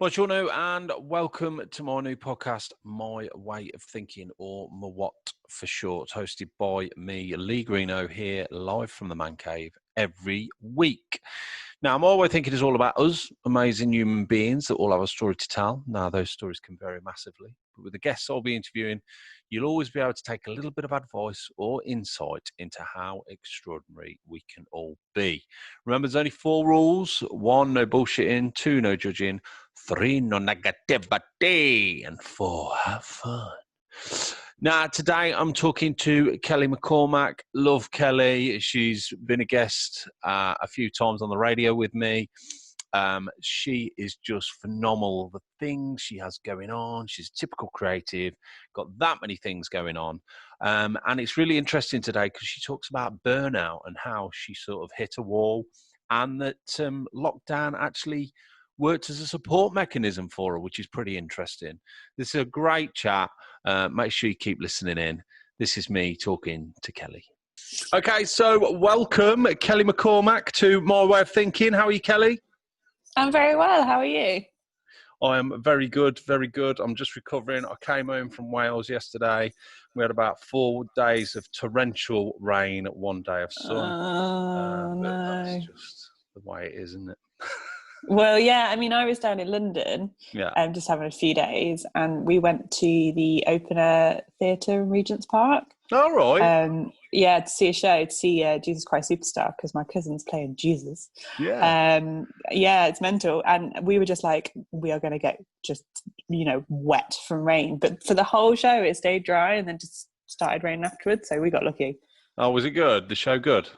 Buongiorno and welcome to my new podcast, My Way of Thinking, or MWAT for short, hosted by me, Lee Greeno, here live from the Man Cave every week. Now, My Way of Thinking is all about us, amazing human beings that all have a story to tell. Now, those stories can vary massively, but with the guests I'll be interviewing, you'll always be able to take a little bit of advice or insight into how extraordinary we can all be. Remember, there's only 4 rules. 1, no bullshitting. 2, no judging. 3, no negativity. And 4, have fun. Now, today I'm talking to Kelly McCormack. Love Kelly. She's been a guest a few times on the radio with me. She is just phenomenal. The things she has going on. She's a typical creative, got that many things going on. And it's really interesting today because she talks about burnout and how she sort of hit a wall and that lockdown actually worked as a support mechanism for her, which is pretty interesting. This is a great chat. Make sure you keep listening in. This is me talking to Kelly. Okay, so welcome, Kelly McCormack, to My Way of Thinking. How are you, Kelly? I'm very well. How are you? I am very good, very good. I'm just recovering. I came home from Wales yesterday. We had about 4 days of torrential rain, 1 day of sun. But that's just the way it is, isn't it? Well, yeah, I mean, I was down in London, just having a few days, and we went to the open air theatre in Regent's Park. All right. To see a show, to see Jesus Christ Superstar, because my cousin's playing Jesus. Yeah. It's mental. And we were just like, we are going to get just, wet from rain. But for the whole show, it stayed dry and then just started raining afterwards. So we got lucky. Oh, was it good? The show good?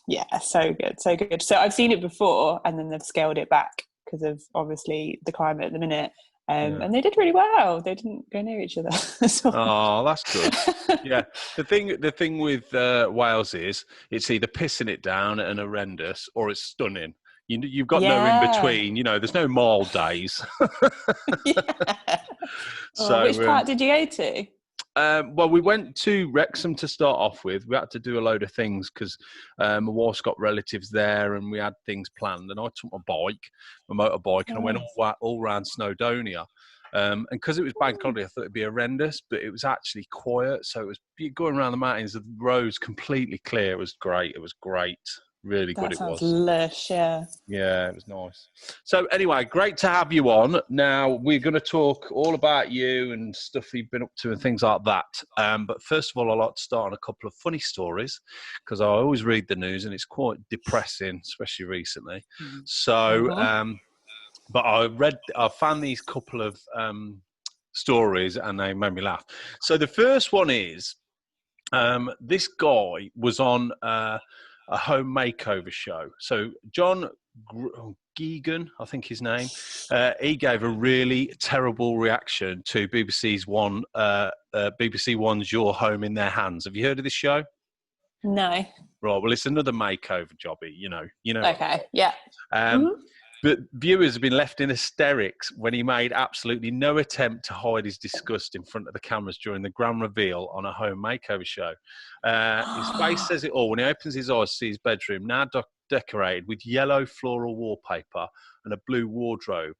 Yeah, so good, so good. So I've seen it before, and then they've scaled it back because of obviously the climate at the minute. And they did really well. They didn't go near each other. Oh, that's good. Yeah, the thing with Wales is it's either pissing it down and horrendous, or it's stunning. You've got no in between. There's no mild days. So, which part did you go to? Well, we went to Wrexham to start off with. We had to do a load of things because my wife's got relatives there and we had things planned. And I took my motorbike, and I went all around Snowdonia. And because it was bank holiday, I thought it'd be horrendous, but it was actually quiet. So it was going around the mountains, the roads completely clear. It was great. It was great. Really good it was. That sounds lush, yeah. Yeah, it was nice. So anyway, great to have you on. Now, we're going to talk all about you and stuff you've been up to and things like that. But first of all, I'd like to start on a couple of funny stories because I always read the news and it's quite depressing, especially recently. Mm-hmm. So, but I found these couple of stories and they made me laugh. So the first one is this guy was on a home makeover show. So John Geegan, I think his name, he gave a really terrible reaction to BBC One's Your Home in Their Hands. Have you heard of this show? No. Right, well, it's another makeover jobby, you know. Okay, yeah. But viewers have been left in hysterics when he made absolutely no attempt to hide his disgust in front of the cameras during the grand reveal on a home makeover show. His face says it all. When he opens his eyes to see his bedroom, now decorated with yellow floral wallpaper and a blue wardrobe.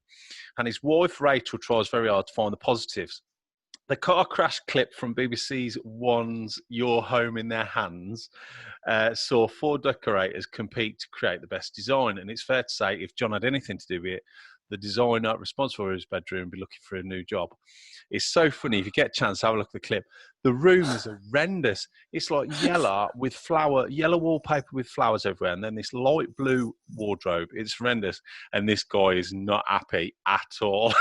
And his wife, Rachel, tries very hard to find the positives. The car crash clip from BBC One's Your Home in Their Hands saw 4 decorators compete to create the best design. And it's fair to say, if John had anything to do with it, the designer responsible for his bedroom would be looking for a new job. It's so funny. If you get a chance, have a look at the clip. The room is horrendous. It's like yellow wallpaper with flowers everywhere, and then this light blue wardrobe. It's horrendous. And this guy is not happy at all.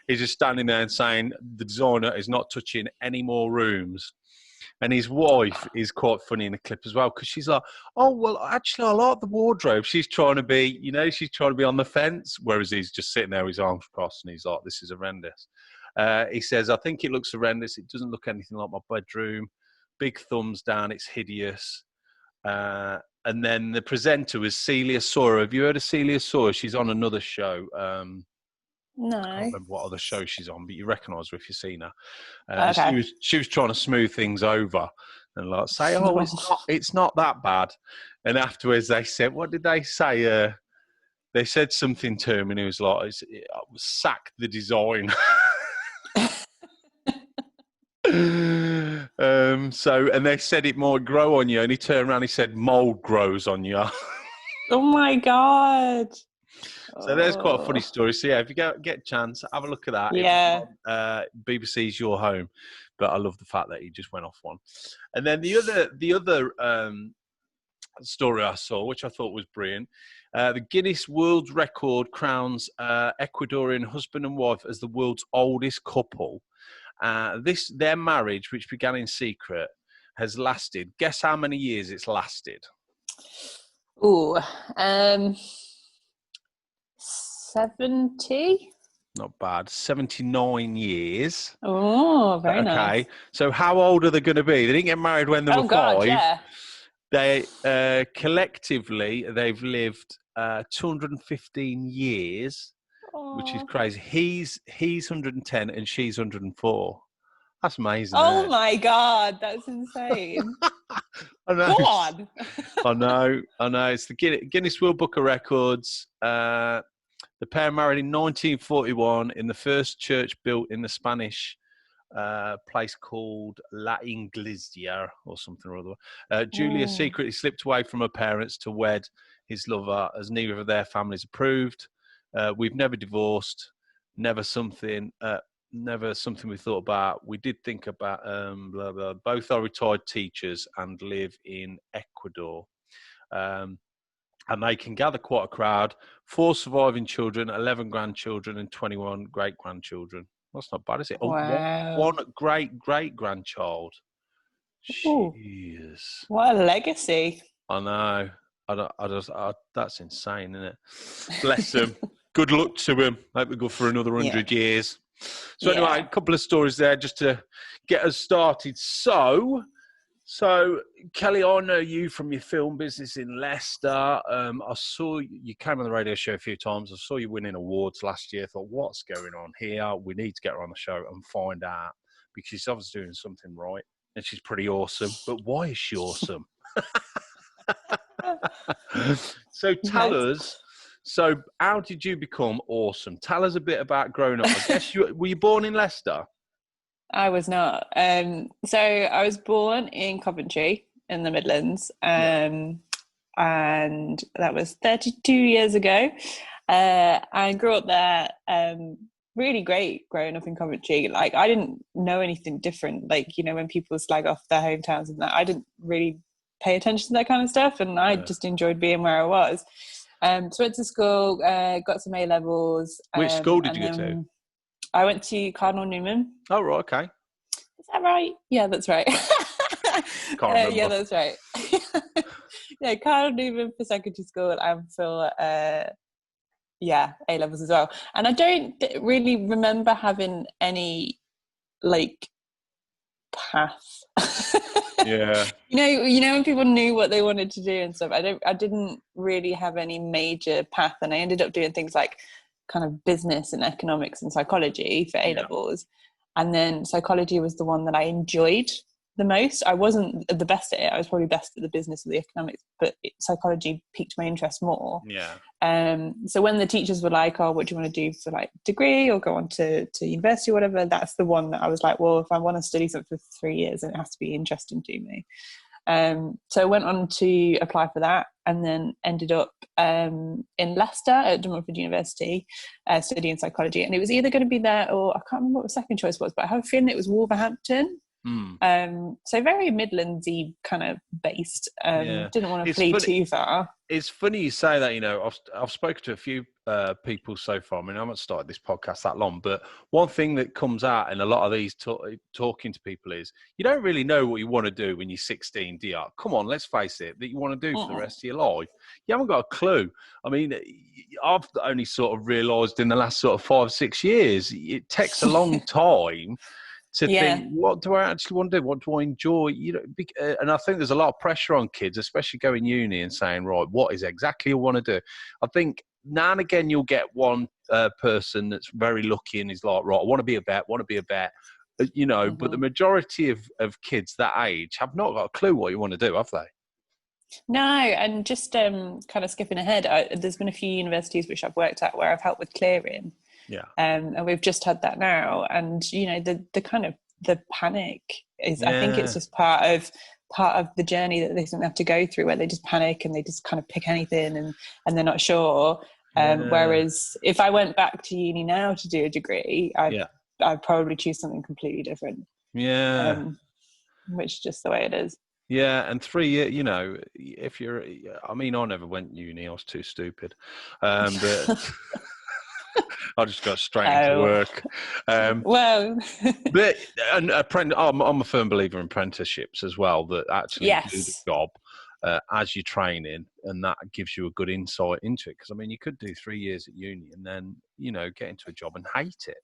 He's just standing there and saying the designer is not touching any more rooms. And his wife is quite funny in the clip as well, because she's like, oh, well, actually, I like the wardrobe. She's trying to be, she's trying to be on the fence, whereas he's just sitting there with his arms crossed and he's like, this is horrendous. He says, I think it looks horrendous. It doesn't look anything like my bedroom. Big thumbs down. It's hideous. And then the presenter was Celia Sawyer. Have you heard of Celia Sawyer? She's on another show. No. I can't remember what other show she's on, but you recognise her if you've seen her. Okay. She was trying to smooth things over and like say, oh, it's not that bad. And afterwards they said, what did they say? they said something to him, and he was like, "Sack the design." And they said it might grow on you, and he turned around, he said, "Mold grows on you." Oh my God. So there's quite a funny Oh. story. So yeah, if you get a chance, have a look at that. It Yeah. was on BBC's Your Home, but I love the fact that he just went off one. And then the other story I saw, which I thought was brilliant, the Guinness World Record crowns Ecuadorian husband and wife as the world's oldest couple. Their marriage, which began in secret, has lasted. Guess how many years it's lasted? Ooh, 70? Not bad. 79 years. Oh, very Okay. nice. So how old are they going to be? They didn't get married when they were God, 5. yeah. They collectively, they've lived 215 years, which is crazy. He's 110 and she's 104. That's amazing. Oh Isn't it? my God, that's insane. I know. Go on. I know. It's the Guinness World Book of Records. The pair married in 1941 in the first church built in the Spanish place called La Iglesia or something or other. Julia secretly slipped away from her parents to wed his lover, as neither of their families approved. We've never divorced. Never something we thought about. We did think about blah, blah. Both are retired teachers and live in Ecuador. And they can gather quite a crowd. 4 surviving children, 11 grandchildren, and 21 great-grandchildren. That's not bad, is it? Wow. One great-great-grandchild. Ooh. Jeez. What a legacy. I know. That's insane, isn't it? Bless them. Good luck to him. Hope we go for another 100 years. So anyway, a couple of stories there just to get us started. So Kelly, I know you from your film business in Leicester. I saw you came on the radio show a few times. I saw you winning awards last year. I thought, what's going on here? We need to get her on the show and find out, because she's obviously doing something right and she's pretty awesome. But why is she awesome? So tell us. So how did you become awesome? Tell us a bit about growing up. I guess were you born in Leicester? I was not. So I was born in Coventry in the Midlands, and that was 32 years ago. I grew up there. Really great growing up in Coventry. Like, I didn't know anything different. Like, you know, when people slag off their hometowns and that, I didn't really pay attention to that kind of stuff, and I just enjoyed being where I was. So went to school, got some A-levels. Which school did you go to? I went to Cardinal Newman. Oh, right, okay. Is that right? Yeah, that's right. Can't remember. Yeah, that's right. Yeah, Cardinal Newman for secondary school and for A-levels as well. And I don't really remember having any like path. Yeah. You know when people knew what they wanted to do and stuff. I didn't really have any major path, and I ended up doing things like kind of business and economics and psychology for A-levels. And then psychology was the one that I enjoyed the most. I wasn't the best at it. I was probably best at the business or the economics, but psychology piqued my interest more. Yeah. So when the teachers were like, oh, what do you want to do for like degree or go on to university or whatever, that's the one that I was like, well, if I want to study something for 3 years, then it has to be interesting to me. So I went on to apply for that, and then ended up in Leicester at Dumfries University studying psychology. And it was either going to be there, or I can't remember what the second choice was, but I have a feeling it was Wolverhampton. So very Midlandsy kind of based. Didn't want to flee too far. It's funny you say that. You know, I've spoken to a few people so far. I mean, I haven't started this podcast that long, but one thing that comes out in a lot of these talking to people is you don't really know what you want to do when you're 16, do you? Come on, let's face it, that you want to do for the rest of your life. You haven't got a clue. I mean, I've only sort of realised in the last sort of 5-6 years, it takes a long time to think, what do I actually want to do? What do I enjoy? You know, and I think there's a lot of pressure on kids, especially going uni and saying, right, what is exactly you want to do? I think now and again you'll get one person that's very lucky and is like, right, I want to be a vet, you know, but the majority of kids that age have not got a clue what you want to do, have they? No, and just kind of skipping ahead, there's been a few universities which I've worked at where I've helped with clearing. Yeah. And we've just had that now. And, you know, the kind of the panic is, I think it's just part of the journey that they don't have to go through, where they just panic and they just kind of pick anything and they're not sure. Whereas if I went back to uni now to do a degree, I'd probably choose something completely different. Yeah. Which is just the way it is. Yeah, and 3 years, you know, if you're, I mean, I never went uni, I was too stupid. But I just got straight into work. Well, but I'm a firm believer in apprenticeships as well, that actually do the job as you're training, and that gives you a good insight into it. Because, I mean, you could do 3 years at uni and then, you know, get into a job and hate it.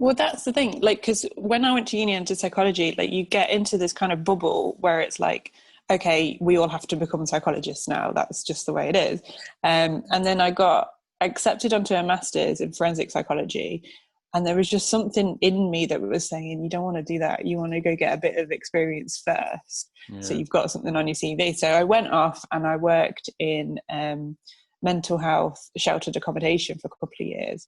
Well, that's the thing, like, because when I went to uni and did psychology, like, you get into this kind of bubble where it's like, okay, we all have to become psychologists now. That's just the way it is. And then I got accepted onto a master's in forensic psychology. And there was just something in me that was saying, you don't want to do that. You want to go get a bit of experience first. Yeah. So you've got something on your CV. So I went off and I worked in mental health sheltered accommodation for a couple of years.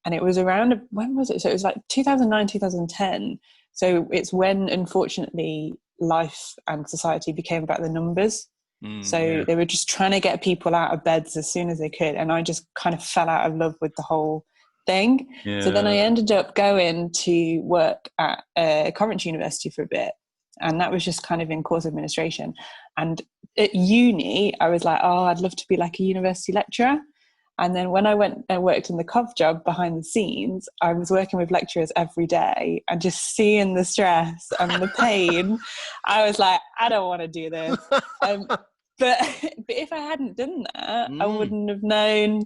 And it was around, when was it? So it was like 2009, 2010. So it's when, unfortunately, life and society became about the numbers. So they were just trying to get people out of beds as soon as they could. And I just kind of fell out of love with the whole thing. Yeah. So then I ended up going to work at Coventry University for a bit. And that was just kind of in course administration. And at uni, I was like, oh, I'd love to be like a university lecturer. And then when I went and worked in the Cov job behind the scenes, I was working with lecturers every day and just seeing the stress and the pain. I was like, I don't want to do this. But if I hadn't done that, I wouldn't have known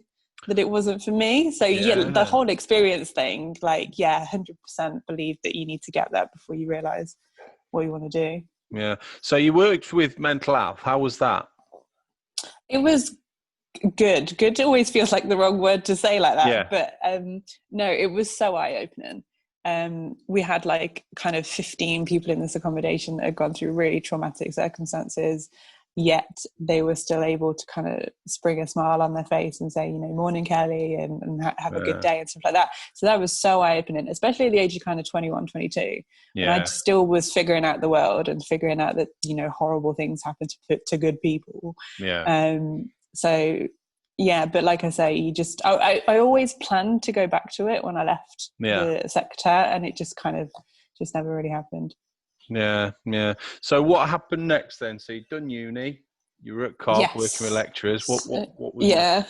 that it wasn't for me. So the whole experience thing, like, 100% believe that you need to get that before you realise what you want to do. Yeah. So you worked with mental health. How was that? It was good always feels like the wrong word to say like that, but no, it was so eye-opening. We had like kind of 15 people in this accommodation that had gone through really traumatic circumstances, yet they were still able to kind of spring a smile on their face and say, you know, morning Kelly, and have a good day and stuff like that. So that was so eye-opening, especially at the age of kind of 21, 22. And I still was figuring out the world and figuring out that, you know, horrible things happen to good people. So but like I say, you just I always planned to go back to it when I left the sector, and it just kind of just never really happened. So what happened next then? So you'd done uni, you were at Cov working with lecturers. What was that?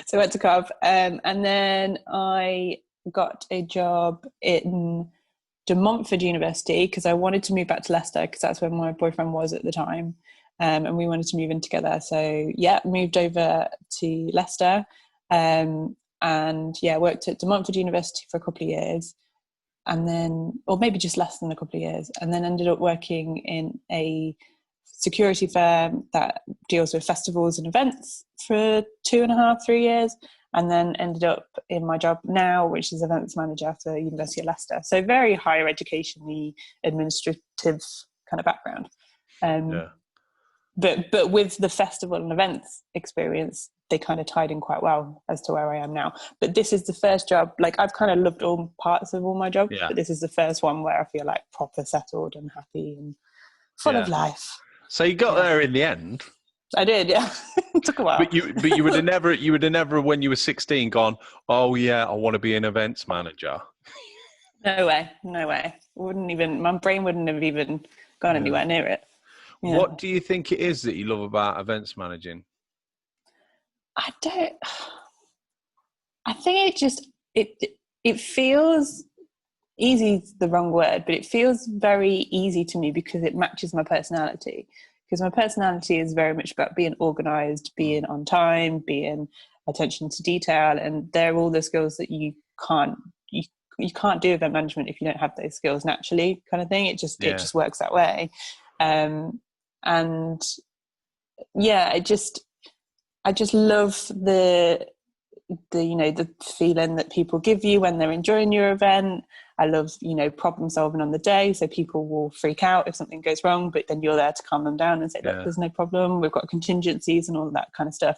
So I went to Cov, and then I got a job in De Montfort University because I wanted to move back to Leicester because that's where my boyfriend was at the time. And we wanted to move in together. So, moved over to Leicester and, worked at De Montfort University for a couple of years. And then, or maybe just less than a couple of years. And then ended up working in a security firm that deals with festivals and events for 2.5, 3 years. And then ended up in my job now, which is events manager for the University of Leicester. So very higher education-y, administrative kind of background. But with the festival and events experience, they kind of tied in quite well as to where I am now. But this is the first job, like I've kind of loved all parts of all my jobs, but this is the first one where I feel like proper settled and happy and full of life. So you got there in the end. I did, yeah. It took a while. But you would have never when you were 16 gone, oh yeah, I want to be an events manager. No way. My brain wouldn't have even gone anywhere near it. Yeah. What do you think it is that you love about events managing? I think it feels easy is the wrong word, but it feels very easy to me because it matches my personality. Because my personality is very much about being organised, being on time, being attention to detail, and they're all the skills that you can't do event management if you don't have those skills naturally, kind of thing. It just works that way. I just love the feeling that people give you when they're enjoying your event. I love, problem solving on the day. So people will freak out if something goes wrong, but then you're there to calm them down and say, look, there's no problem. We've got contingencies and all that kind of stuff.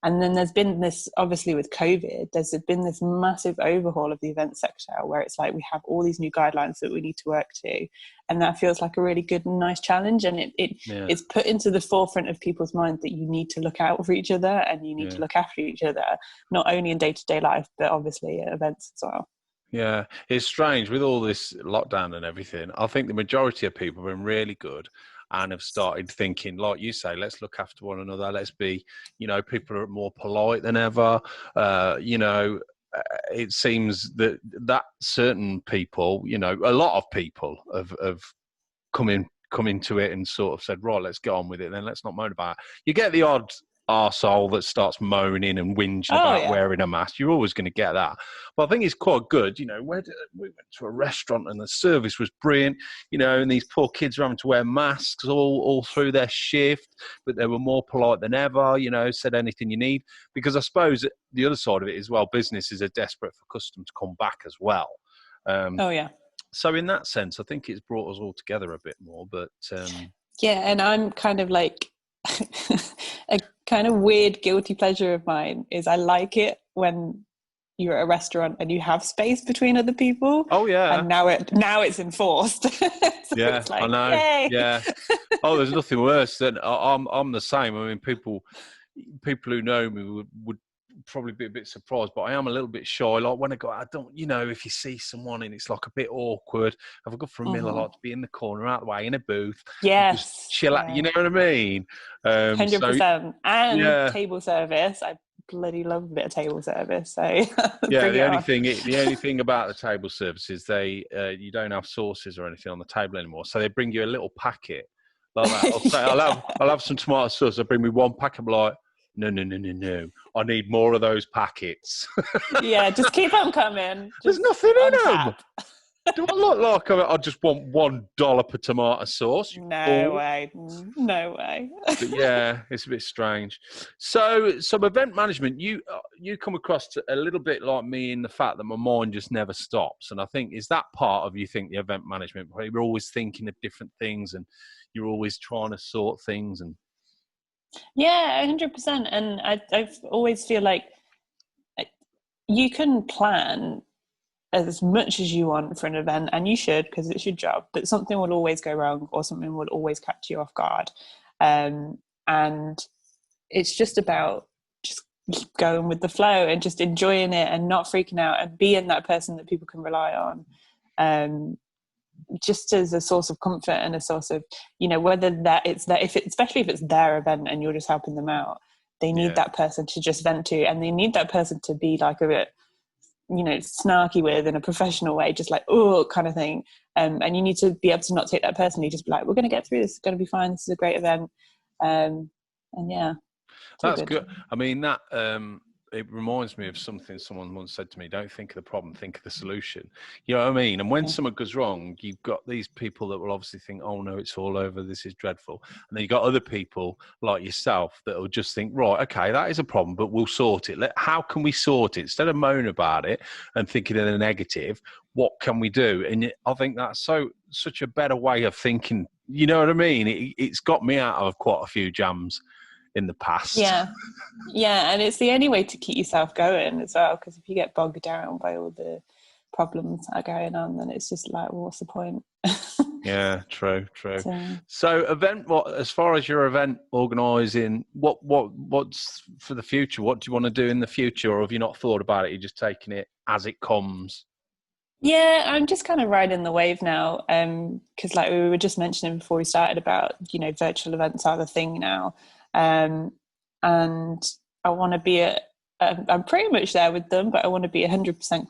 And then there's been this, obviously with COVID, there's been this massive overhaul of the event sector where it's like we have all these new guidelines that we need to work to. And that feels like a really good and nice challenge. And it's put into the forefront of people's mind that you need to look out for each other and you need to look after each other, not only in day-to-day life, but obviously at events as well. Yeah, it's strange with all this lockdown and everything. I think the majority of people have been really good and have started thinking, like you say, let's look after one another. Let's be, people are more polite than ever. It seems that certain people, a lot of people have come into it and sort of said, right, let's get on with it. Then let's not moan about it. You get the odd arsehole that starts moaning and whinging about wearing a mask. You're always going to get that. But I think it's quite good. We went to a restaurant and the service was brilliant, and these poor kids were having to wear masks all through their shift, but they were more polite than ever, said anything you need. Because I suppose the other side of it is, well, businesses are desperate for custom to come back as well. So in that sense, I think it's brought us all together a bit more. But and I'm kind of like a kind of weird guilty pleasure of mine is I like it when you're at a restaurant and you have space between other people. Oh yeah. And now it's enforced. So it's like, I know. Yay. Yeah. Oh, there's nothing worse than I'm the same. I mean, people who know me would probably be a bit surprised, but I am a little bit shy. Like when I don't, if you see someone and it's like a bit awkward, if I go for a meal, I like to be in the corner, out of the way, in a booth. Yes. Just chill out. You know what I mean? 100%. And table service. I bloody love a bit of table service. So the only thing about the table service is you don't have sauces or anything on the table anymore. So they bring you a little packet like that. I'll say I'll have some tomato sauce. They bring me one packet. I'm like, no. I need more of those packets. Yeah, just keep them coming. There's nothing in them. Do I look like I just want $1 per tomato sauce? No way. But yeah, it's a bit strange. So event management, you come across a little bit like me in the fact that my mind just never stops. And I think, is that part of, you think, the event management, where you're always thinking of different things and you're always trying to sort things? And yeah, 100%. And I always feel like you can plan as much as you want for an event, and you should, because it's your job, but something will always go wrong or something will always catch you off guard. And it's just about just going with the flow and just enjoying it and not freaking out and being that person that people can rely on, just as a source of comfort and a source of, whether that it's that, especially if it's their event and you're just helping them out, they need that person to just vent to, and they need that person to be like a bit, snarky with, in a professional way, just like, oh, kind of thing. And you need to be able to not take that personally, just be like, we're going to get through this. It's going to be fine. This is a great event. And yeah. That's good. I mean, that it reminds me of something someone once said to me: don't think of the problem, think of the solution. You know what I mean? And when something goes wrong, you've got these people that will obviously think, oh no, it's all over, this is dreadful. And then you've got other people like yourself that will just think, right, okay, that is a problem, but we'll sort it. How can we sort it? Instead of moaning about it and thinking in a negative, what can we do? And I think that's such a better way of thinking. You know what I mean? It's got me out of quite a few jams in the past. Yeah, and it's the only way to keep yourself going as well, because if you get bogged down by all the problems that are going on, then it's just like, well, what's the point? Yeah, true. So as far as your event organising, what's for the future? What do you want to do in the future, or have you not thought about it? You're just taking it as it comes? Yeah, I'm just kind of riding the wave now, because like we were just mentioning before we started about, virtual events are the thing now. And I want to be I'm pretty much there with them, but I want to be 100%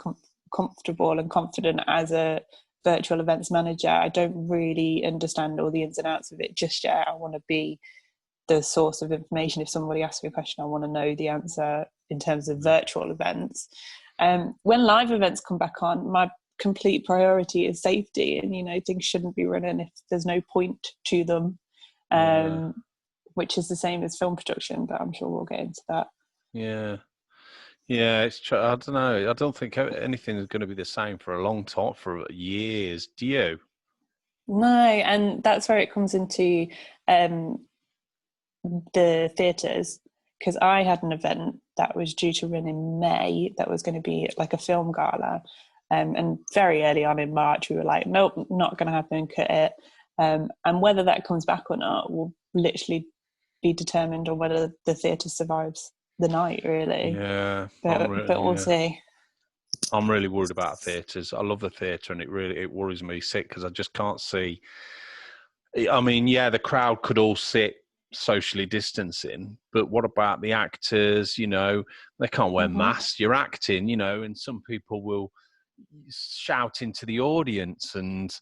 comfortable and confident as a virtual events manager. I don't really understand all the ins and outs of it just yet. I want to be the source of information. If somebody asks me a question, I want to know the answer in terms of virtual events. When live events come back on, my complete priority is safety, and things shouldn't be running if there's no point to them. Which is the same as film production, but I'm sure we'll get into that. Yeah. Yeah, it's true. I don't know. I don't think anything is going to be the same for a long time, for years. Do you? No, and that's where it comes into um, the theatres, because I had an event that was due to run in May that was going to be like a film gala. And very early on in March, we were like, nope, not going to happen, cut it. And whether that comes back or not will literally be determined on whether the theatre survives the night, really. Yeah, But we'll see. I'm really worried about theatres. I love the theatre, and it worries me sick because I just can't see. I mean, yeah, the crowd could all sit socially distancing, but what about the actors? You know, they can't wear Mm-hmm. masks. You're acting, you know, and some people will shout into the audience, and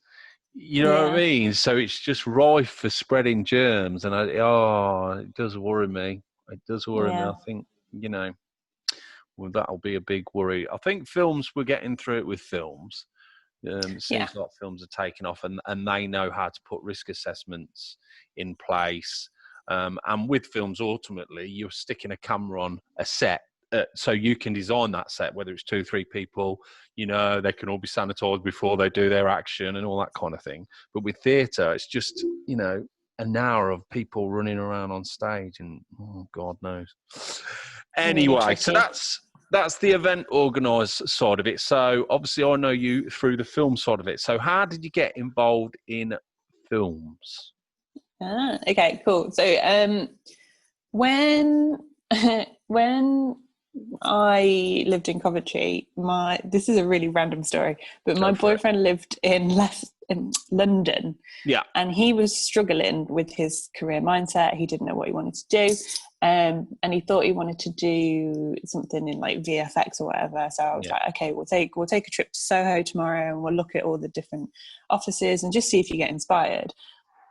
you know what I Yeah, mean. So it's just rife for spreading germs, and it does worry me. It does worry me. yeah, I think, you know, well, that'll be a big worry. I think films, we're getting through it with films. It yeah, seems like films are taking off, and they know how to put risk assessments in place. And with films, ultimately, you're sticking a camera on a set. So you can design that set, whether it's 2, 3 people, you know, they can all be sanitized before they do their action and all that kind of thing. But with theatre, it's just, you know, an hour of people running around on stage, and oh, God knows. really Anyway, so tricky. that's the event organised side of it. So obviously, I know you through the film side of it. So how did you get involved in films? Okay, cool. So when when I lived in Coventry, my this is a really random story, but my Go for it. boyfriend lived in London, Yeah, and he was struggling with his career mindset. He didn't know what he wanted to do, and he thought he wanted to do something in like VFX or whatever. So I was yeah, like, okay, we'll take a trip to Soho tomorrow, and we'll look at all the different offices and just see if you get inspired.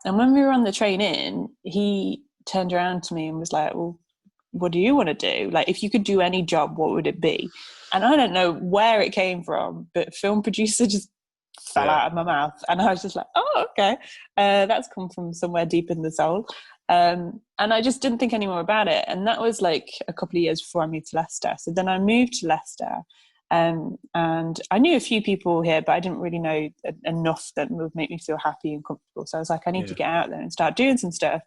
And when we were on the train in, he turned around to me and was like, well, what do you want to do? Like, if you could do any job, what would it be? And I don't know where it came from, but film producer just fell yeah, out of my mouth. And I was just like, oh, okay. That's come from somewhere deep in the soul. And I just didn't think any more about it. And that was like a couple of years before I moved to Leicester. So then I moved to Leicester. And I knew a few people here, but I didn't really know enough that would make me feel happy and comfortable. So I was like, I need to yeah. get out there and start doing some stuff.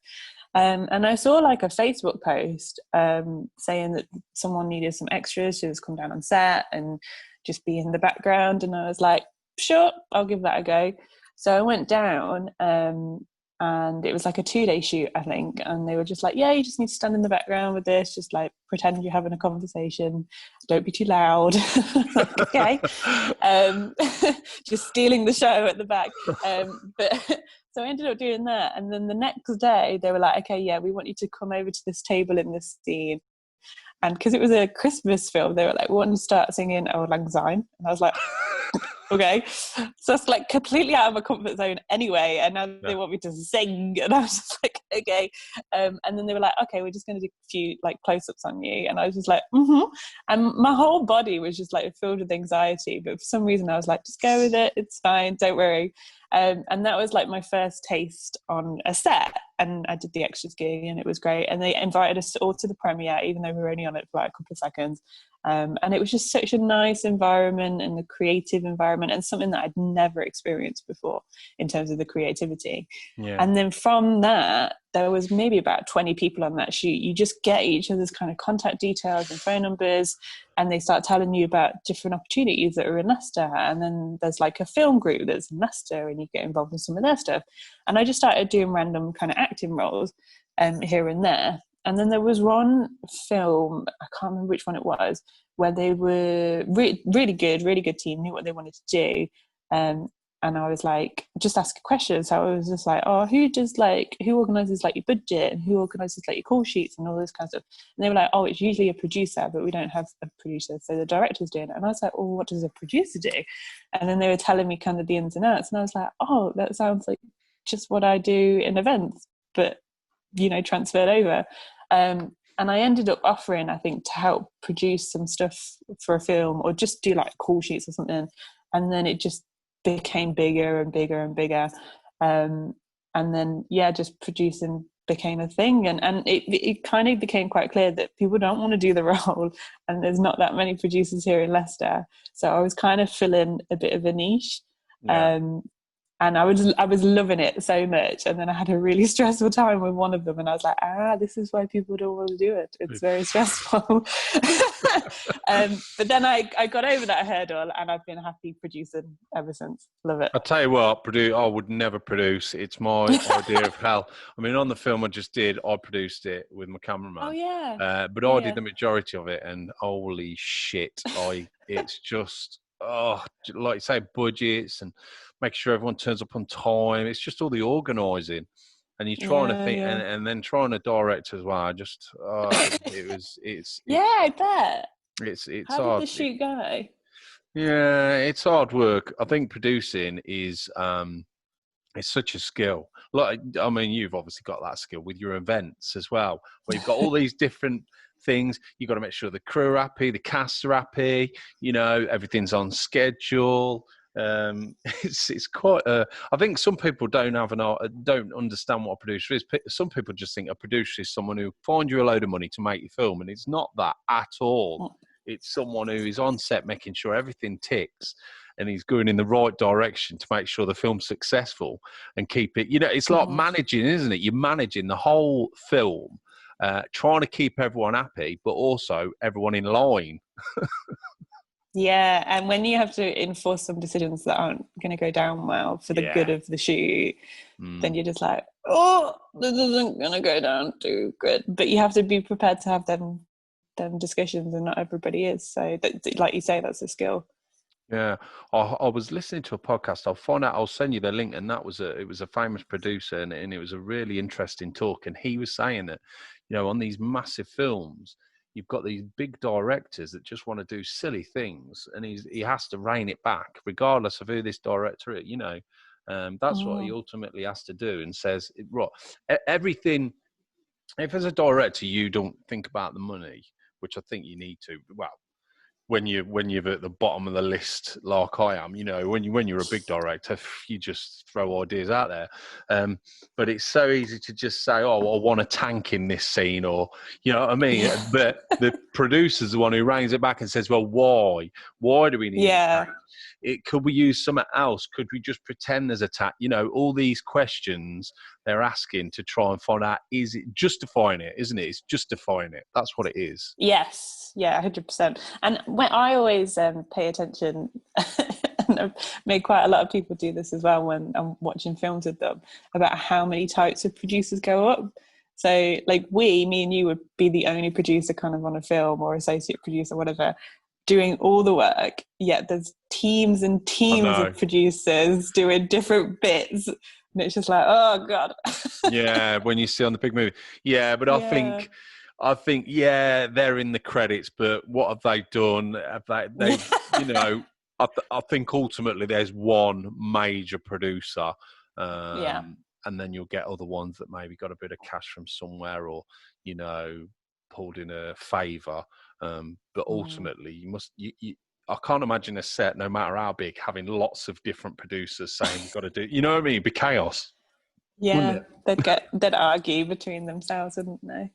And I saw like a Facebook post saying that someone needed some extras to just come down on set and just be in the background. And I was like, sure, I'll give that a go. So I went down, and it was like a 2-day shoot, I think. And they were just like, yeah, you just need to stand in the background with this, just like pretend you're having a conversation. Don't be too loud. Like, okay. Um, just stealing the show at the back. But so I ended up doing that. And then the next day they were like, okay, yeah, we want you to come over to this table in this scene. And because it was a Christmas film, they were like, we want to start singing Auld Lang Syne. And I was like, okay. So it's like completely out of my comfort zone anyway. And now Yeah. they want me to sing. And I was just like, okay. And then they were like, okay, we're just going to do a few like close-ups on you. And I was just like, mm-hmm. And my whole body was just like filled with anxiety. But for some reason I was like, just go with it. It's fine. Don't worry. And that was like my first taste on a set. And I did the extras gig and it was great. And they invited us all to the premiere, even though we were only on it for like a couple of seconds. And it was just such a nice environment and a creative environment and something that I'd never experienced before in terms of the creativity. Yeah. And then from that, there was maybe about 20 people on that shoot. You just get each other's kind of contact details and phone numbers, and they start telling you about different opportunities that are in Leicester. And then there's like a film group that's in Leicester, and you get involved in some of their stuff. And I just started doing random kind of acting roles here and there. And then there was one film, I can't remember which one it was, where they were really good team, knew what they wanted to do. And I was like, just ask a question. So I was just like, oh, who organises like your budget and who organises like your call sheets and all this kind of stuff. And they were like, oh, it's usually a producer, but we don't have a producer. So the director's doing it. And I was like, well, what does a producer do? And then they were telling me kind of the ins and outs. And I was like, oh, that sounds like just what I do in events, but, you know, transferred over. And I ended up offering, I think, to help produce some stuff for a film or just do like call sheets or something. And then it just became bigger and bigger and bigger. And then, yeah, just producing became a thing, and it kind of became quite clear that people don't want to do the role, and there's not that many producers here in Leicester, so I was kind of filling a bit of a niche. Yeah. And I was loving it so much, and then I had a really stressful time with one of them, and I was like, this is why people don't want to do it. It's very stressful. But then I got over that hurdle, and I've been happy producing ever since. Love it. I'll tell you what, I would never produce. It's my idea of hell. I mean, on the film I just did, I produced it with my cameraman. Oh yeah. But I did the majority of it, and holy shit, it's just, like you say, budgets and make sure everyone turns up on time. It's just all the organising, and you're trying to think, and then trying to direct as well. I bet. It's How hard. did the shoot go? Yeah, it's hard work. I think producing is it's such a skill. Like, I mean, you've obviously got that skill with your events as well, where you've got all these different things. You've got to make sure the crew are happy, the cast are happy, everything's on schedule. It's quite I think some people don't understand what a producer is. Some people just think a producer is someone who finds you a load of money to make your film, and it's not that at all. It's someone who is on set making sure everything ticks, and he's going in the right direction to make sure the film's successful and keep it. It's like managing, isn't it? You're managing the whole film, trying to keep everyone happy, but also everyone in line. Yeah, and when you have to enforce some decisions that aren't going to go down well for the good of the shoot, then you're just like, this isn't going to go down too good. But you have to be prepared to have them discussions, and not everybody is. So, like you say, that's a skill. Yeah, I was listening to a podcast. I'll send you the link, and it was a famous producer, and it was a really interesting talk. And he was saying that, on these massive films, you've got these big directors that just want to do silly things, and he has to rein it back, regardless of who this director is. That's what he ultimately has to do, and says, right, everything. If as a director you don't think about the money, which I think you need to, well, when you're at the bottom of the list like I am, when you're a big director, you just throw ideas out there. But it's so easy to just say, I want a tank in this scene, or you know what I mean. But the producer's the one who reins it back and says, well, why? Why do we need a tank? Could we use something else? Could we just pretend there's a tank? All these questions they're asking to try and find out, is it justifying it, isn't it? It's justifying it. That's what it is. Yes. Yeah, 100%. And when I always pay attention, and I've made quite a lot of people do this as well when I'm watching films with them, about how many types of producers go up. So like me and you would be the only producer kind of on a film, or associate producer, whatever, doing all the work, yet there's teams and teams of producers doing different bits, and it's just like, oh god. Yeah, when you see on the big movie, but I think they're in the credits, but what have they done? I think ultimately there's one major producer, and then you'll get other ones that maybe got a bit of cash from somewhere, or pulled in a favour. But ultimately, I can't imagine a set, no matter how big, having lots of different producers saying you've got to do. You know what I mean? It'd be chaos. Yeah, they'd argue between themselves, wouldn't they?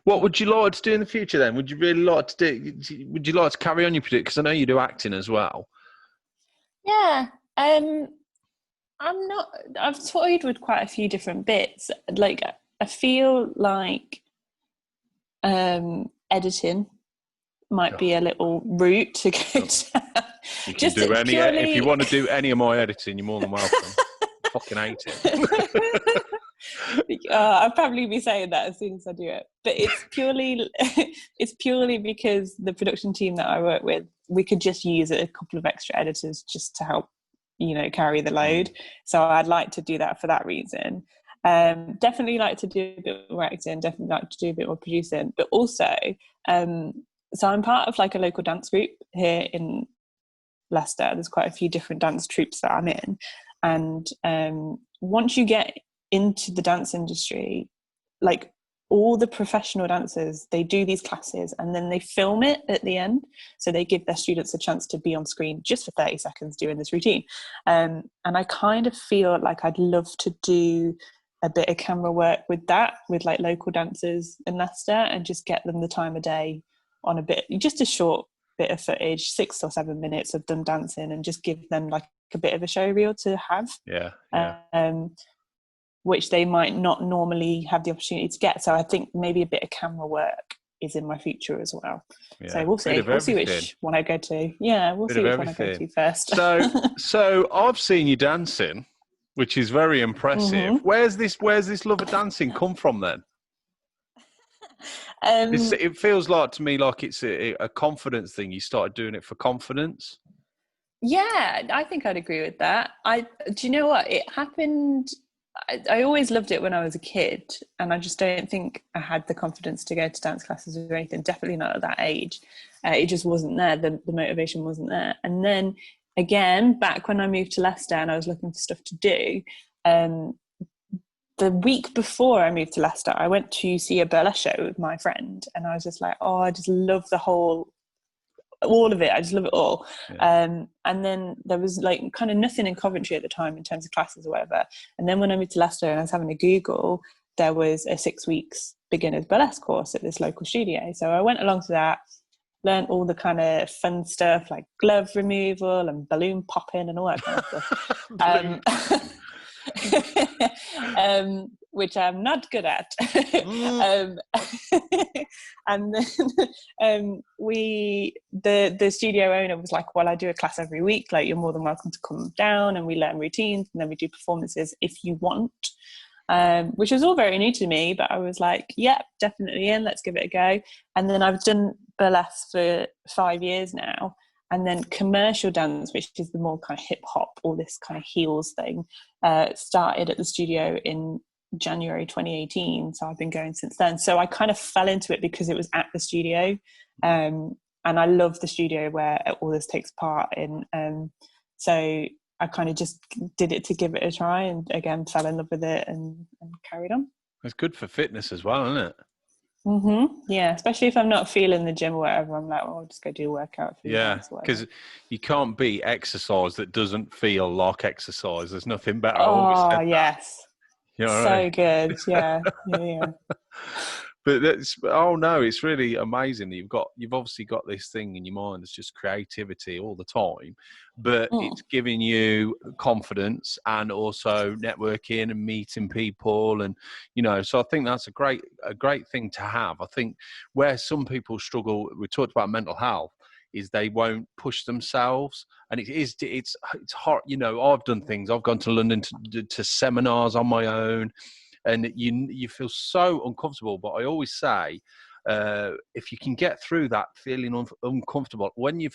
What would you like to do in the future then? Would you really like to do? Would you like to carry on your production? Because I know you do acting as well. Yeah, I'm not. I've toyed with quite a few different bits. Like I feel like editing might be a little route to go down. You can do any. If you want to do any of my editing, you're more than welcome. Fucking hate it. I'll probably be saying that as soon as I do it, but it's purely because the production team that I work with, we could just use a couple of extra editors just to help carry the load. So I'd like to do that for that reason. Definitely like to do a bit more acting, definitely like to do a bit more producing, but also so I'm part of like a local dance group here in Leicester. There's quite a few different dance troupes that I'm in, and once you get into the dance industry, like all the professional dancers, they do these classes and then they film it at the end, so they give their students a chance to be on screen just for 30 seconds doing this routine, and I kind of feel like I'd love to do a bit of camera work with that, with like local dancers in Leicester, and just get them the time of day on just a short bit of footage, 6 or 7 minutes of them dancing, and just give them like a bit of a show reel to have. Which they might not normally have the opportunity to get. So I think maybe a bit of camera work is in my future as well. So we'll see. We'll see which one I go to. Yeah, we'll see which one I go to first. So I've seen you dancing, which is very impressive. Where's this love of dancing come from then? It feels like to me like it's a confidence thing. You started doing it for confidence. Yeah, I think I'd agree with that. Do you know what? It happened. I always loved it when I was a kid, and I just don't think I had the confidence to go to dance classes or anything. Definitely not at that age. It just wasn't there. The motivation wasn't there. And then again, back when I moved to Leicester and I was looking for stuff to do, the week before I moved to Leicester, I went to see a burlesque show with my friend, and I was just like, oh, I just love all of it. I just love it all. And then there was like kind of nothing in Coventry at the time in terms of classes or whatever. And then when I moved to Leicester and I was having a Google, there was a 6 weeks beginner's burlesque course at this local studio. So I went along to that, learned all the kind of fun stuff like glove removal and balloon popping and all that kind of stuff. Which I'm not good at. And then the studio owner was like, well, I do a class every week, like you're more than welcome to come down, and we learn routines and then we do performances if you want, which was all very new to me, but I was like, yeah, definitely in, let's give it a go. And then I've done burlesque for 5 years now. And then commercial dance, which is the more kind of hip hop, all this kind of heels thing, started at the studio in January 2018. So I've been going since then. So I kind of fell into it because it was at the studio. And I love the studio where all this takes part in. So I kind of just did it to give it a try, and again, fell in love with it and carried on. It's good for fitness as well, isn't it? Yeah, especially if I'm not feeling the gym or whatever, I'm like, I'll just go do a workout. Because you can't beat exercise that doesn't feel like exercise. There's nothing better. Oh, yes. You know, so right? Good. Yeah. But it's really amazing that you've obviously got this thing in your mind that's just creativity all the time, but it's giving you confidence and also networking and meeting people, and so I think that's a great thing to have. I think where some people struggle, we talked about mental health, is they won't push themselves, and it's hard. I've done things. I've gone to London to seminars on my own. And you feel so uncomfortable, but I always say, if you can get through that feeling uncomfortable, when you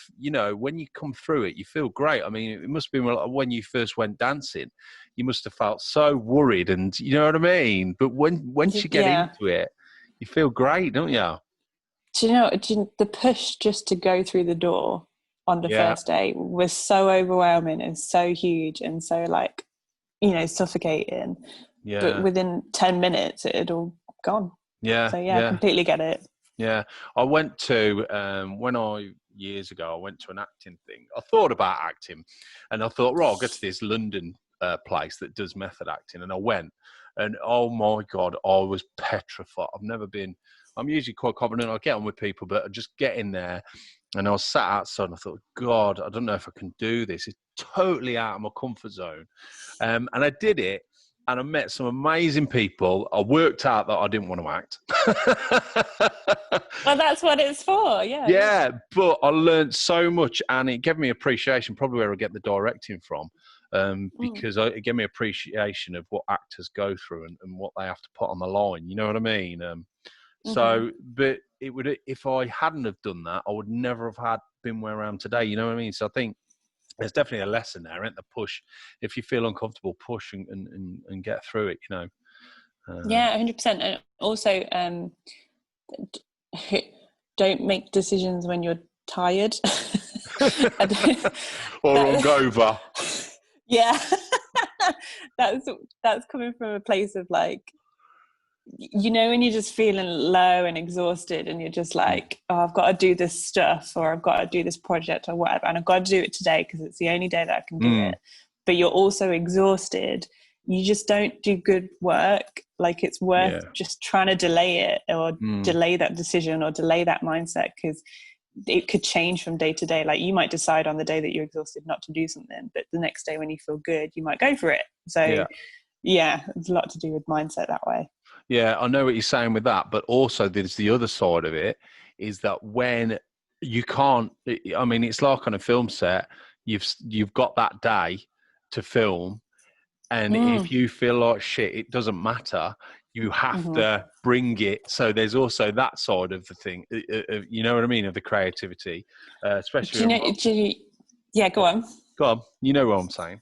come through it, you feel great. I mean, it must have been when you first went dancing, you must have felt so worried, and you know what I mean. But once you get into it, you feel great, don't you? Do you know the push just to go through the door on the first day was so overwhelming and so huge and so like, suffocating. Yeah. But within 10 minutes, it had all gone. Yeah. So I completely get it. Yeah. I went to, years ago, I went to an acting thing. I thought about acting, and I thought, I'll go to this London place that does method acting. And I went, and oh my God, I was petrified. I'm usually quite confident. I get on with people, but I just get in there. And I was sat outside and I thought, God, I don't know if I can do this. It's totally out of my comfort zone. And I did it. And I met some amazing people. I worked out that I didn't want to act. Well, that's what it's for, yeah. Yeah, but I learned so much, and it gave me appreciation, probably where I get the directing from, because it gave me appreciation of what actors go through and what they have to put on the line. You know what I mean? So, but it would, if I hadn't have done that, I would never have been where I am today. You know what I mean? So I think there's definitely a lesson there, isn't the push? If you feel uncomfortable, push and get through it, Yeah, 100%. And also, don't make decisions when you're tired. Or hungover. Yeah. That's coming from a place of like, when you're just feeling low and exhausted and you're just like, I've got to do this stuff, or I've got to do this project or whatever, and I've got to do it today because it's the only day that I can do it. But you're also exhausted. you just don't do good work. Like, it's worth just trying to delay it, or delay that decision, or delay that mindset, because it could change from day to day. Like, you might decide on the day that you're exhausted not to do something, but the next day when you feel good, you might go for it. So there's a lot to do with mindset that way. Yeah, I know what you're saying with that, but also there's the other side of it, is that when you can't, I mean, it's like on a film set, you've got that day to film, and if you feel like shit, it doesn't matter. You have to bring it. So there's also that side of the thing, you know what I mean, of the creativity, especially. Go on. Go on. You know what I'm saying?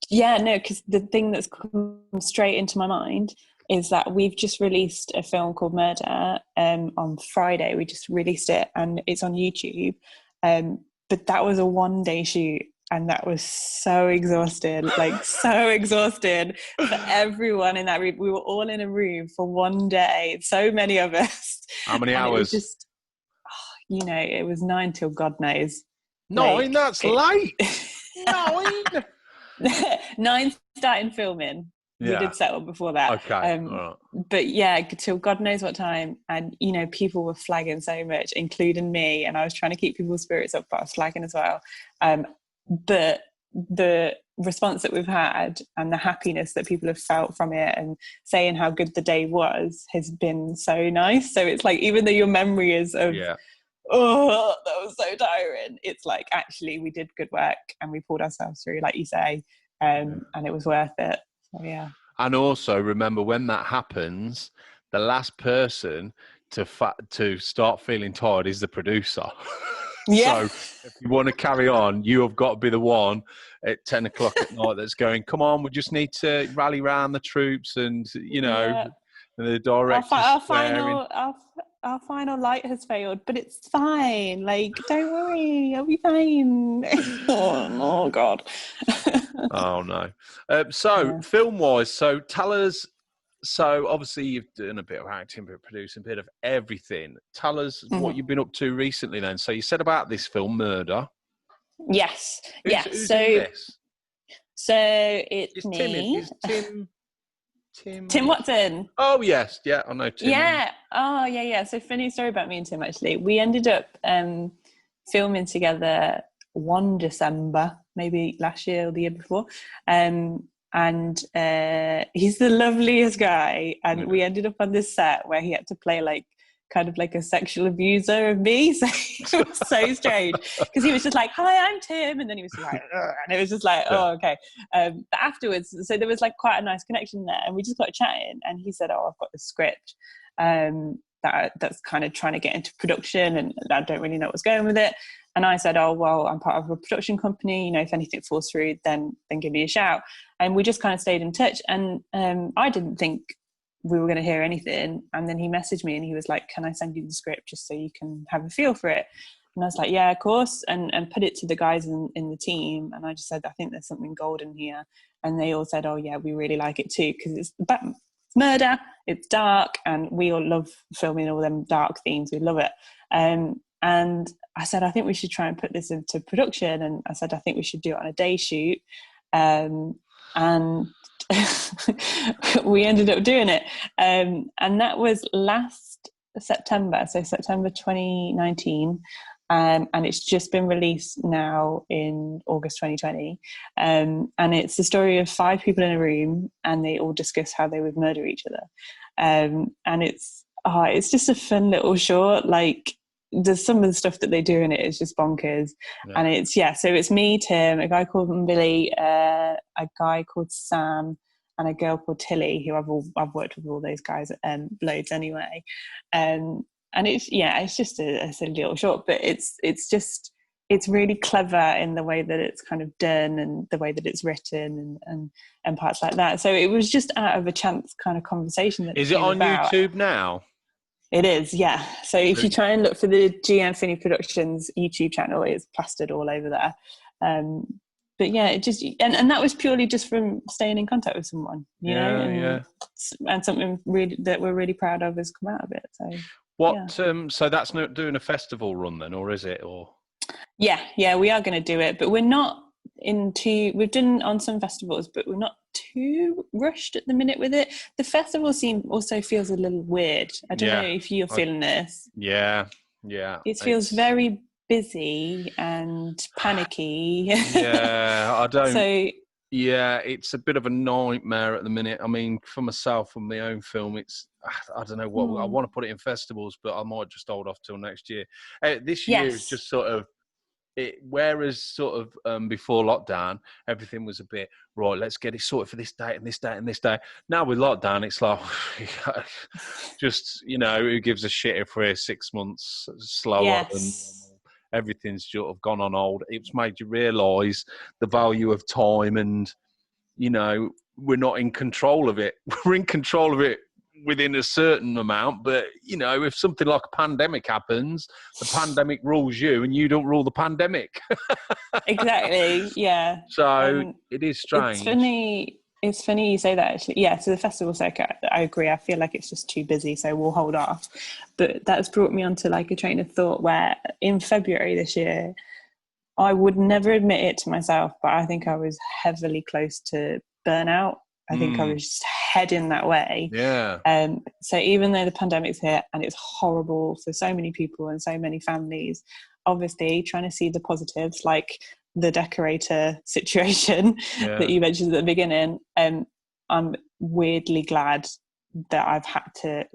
Yeah, no, because the thing that's come straight into my mind is that we've just released a film called Murder on Friday. We just released it, and it's on YouTube. But that was a 1-day shoot, and that was so exhausted, like so exhausted for everyone in that room. We were all in a room for 1 day, so many of us. How many hours? It was just, it was 9 till God knows. 9? That's late. 9? 9 starting filming. We did settle before that. Okay. Right. But till God knows what time. And, people were flagging so much, including me. And I was trying to keep people's spirits up, but I was flagging as well. But the response that we've had, and the happiness that people have felt from it, and saying how good the day was, has been so nice. So it's like, even though your memory is of, oh, that was so tiring, it's like, actually, we did good work and we pulled ourselves through, like you say, and it was worth it. So, yeah. And also remember, when that happens, the last person to start feeling tired is the producer. Yeah. So if you want to carry on, you have got to be the one at 10 o'clock at night that's going, come on, we just need to rally around the troops, and and the director. Our final light has failed, but it's fine. Like, don't worry, I'll be fine. oh God. Oh no. Film-wise, so tell us. So obviously you've done a bit of acting, a bit of producing, a bit of everything. Tell us what you've been up to recently then. So you said about this film, Murder. Yes. Who's in this? So it's me. Tim Watson. Oh, yes. Yeah, I know Tim. Yeah. Oh, yeah. So funny story about me and Tim, actually. We ended up filming together one December, maybe last year or the year before. And he's the loveliest guy. And we ended up on this set where he had to play kind of like a sexual abuser of me. So it was so strange, because he was just like, hi, I'm Tim. And then he was like, ugh, and it was just like, oh, okay. But afterwards, so there was quite a nice connection there, and we just got chatting, and he said, oh, I've got this script that's kind of trying to get into production, and I don't really know what's going with it. And I said, oh, well, I'm part of a production company. If anything falls through, then give me a shout. And we just kind of stayed in touch. And I didn't think we were going to hear anything. And then he messaged me and he was like, can I send you the script just so you can have a feel for it? And I was like, yeah, of course. And put it to the guys in the team. And I just said, I think there's something golden here. And they all said, oh yeah, we really like it too, because it's murder, it's dark, and we all love filming all them dark themes. We love it. And I said, I think we should try and put this into production. And I said, I think we should do it on a day shoot. And we ended up doing it. And that was last September, so September 2019. And it's just been released now in August 2020. And it's the story of 5 people in a room, and they all discuss how they would murder each other. And it's just a fun little short. There's some of the stuff that they do in it is just bonkers. Yeah. And so it's me, Tim, a guy called Billy, a guy called Sam, and a girl called Tilly, who I've worked with all those guys loads anyway. And it's just a silly little short, but it's really clever in the way that it's kind of done, and the way that it's written, and parts like that. So it was just out of a chance kind of conversation. That is it on YouTube now? It is, yeah. So if you try and look for the GM Finney Productions YouTube channel, it's plastered all over there. But yeah, it just and that was purely just from staying in contact with someone, you know, and something really that we're really proud of has come out of it. So so that's not doing a festival run then, or is it? Or yeah, we are going to do it, but we're not we've done on some festivals, but we're not too rushed at the minute with it. The festival scene also feels a little weird. I don't know if you're feeling this. Yeah. It feels very busy and panicky. Yeah, I don't. So yeah, it's a bit of a nightmare at the minute. I mean, for myself and my own film, I don't know what I want to put it in festivals, but I might just hold off till next year. This year is just sort of. Whereas sort of before lockdown, everything was a bit, right, let's get it sorted for this date and this date and this day. Now with lockdown, it's like, just, who gives a shit if we're 6 months slower than normal? Everything's sort of gone on hold. It's made you realise the value of time and, we're not in control of it. We're in control of it within a certain amount, but if something like a pandemic happens, the pandemic rules you and you don't rule the pandemic. Exactly. Yeah. So it is strange. It's funny you say that, actually. Yeah, so the festival circuit, I agree. I feel like it's just too busy, so we'll hold off. But that's brought me onto like a train of thought where in February this year, I would never admit it to myself, but I think I was heavily close to burnout. I think I was just heading that way. Yeah. So even though the pandemic's hit and it's horrible for so many people and so many families, obviously trying to see the positives, like the decorator situation that you mentioned at the beginning, I'm weirdly glad that I've had to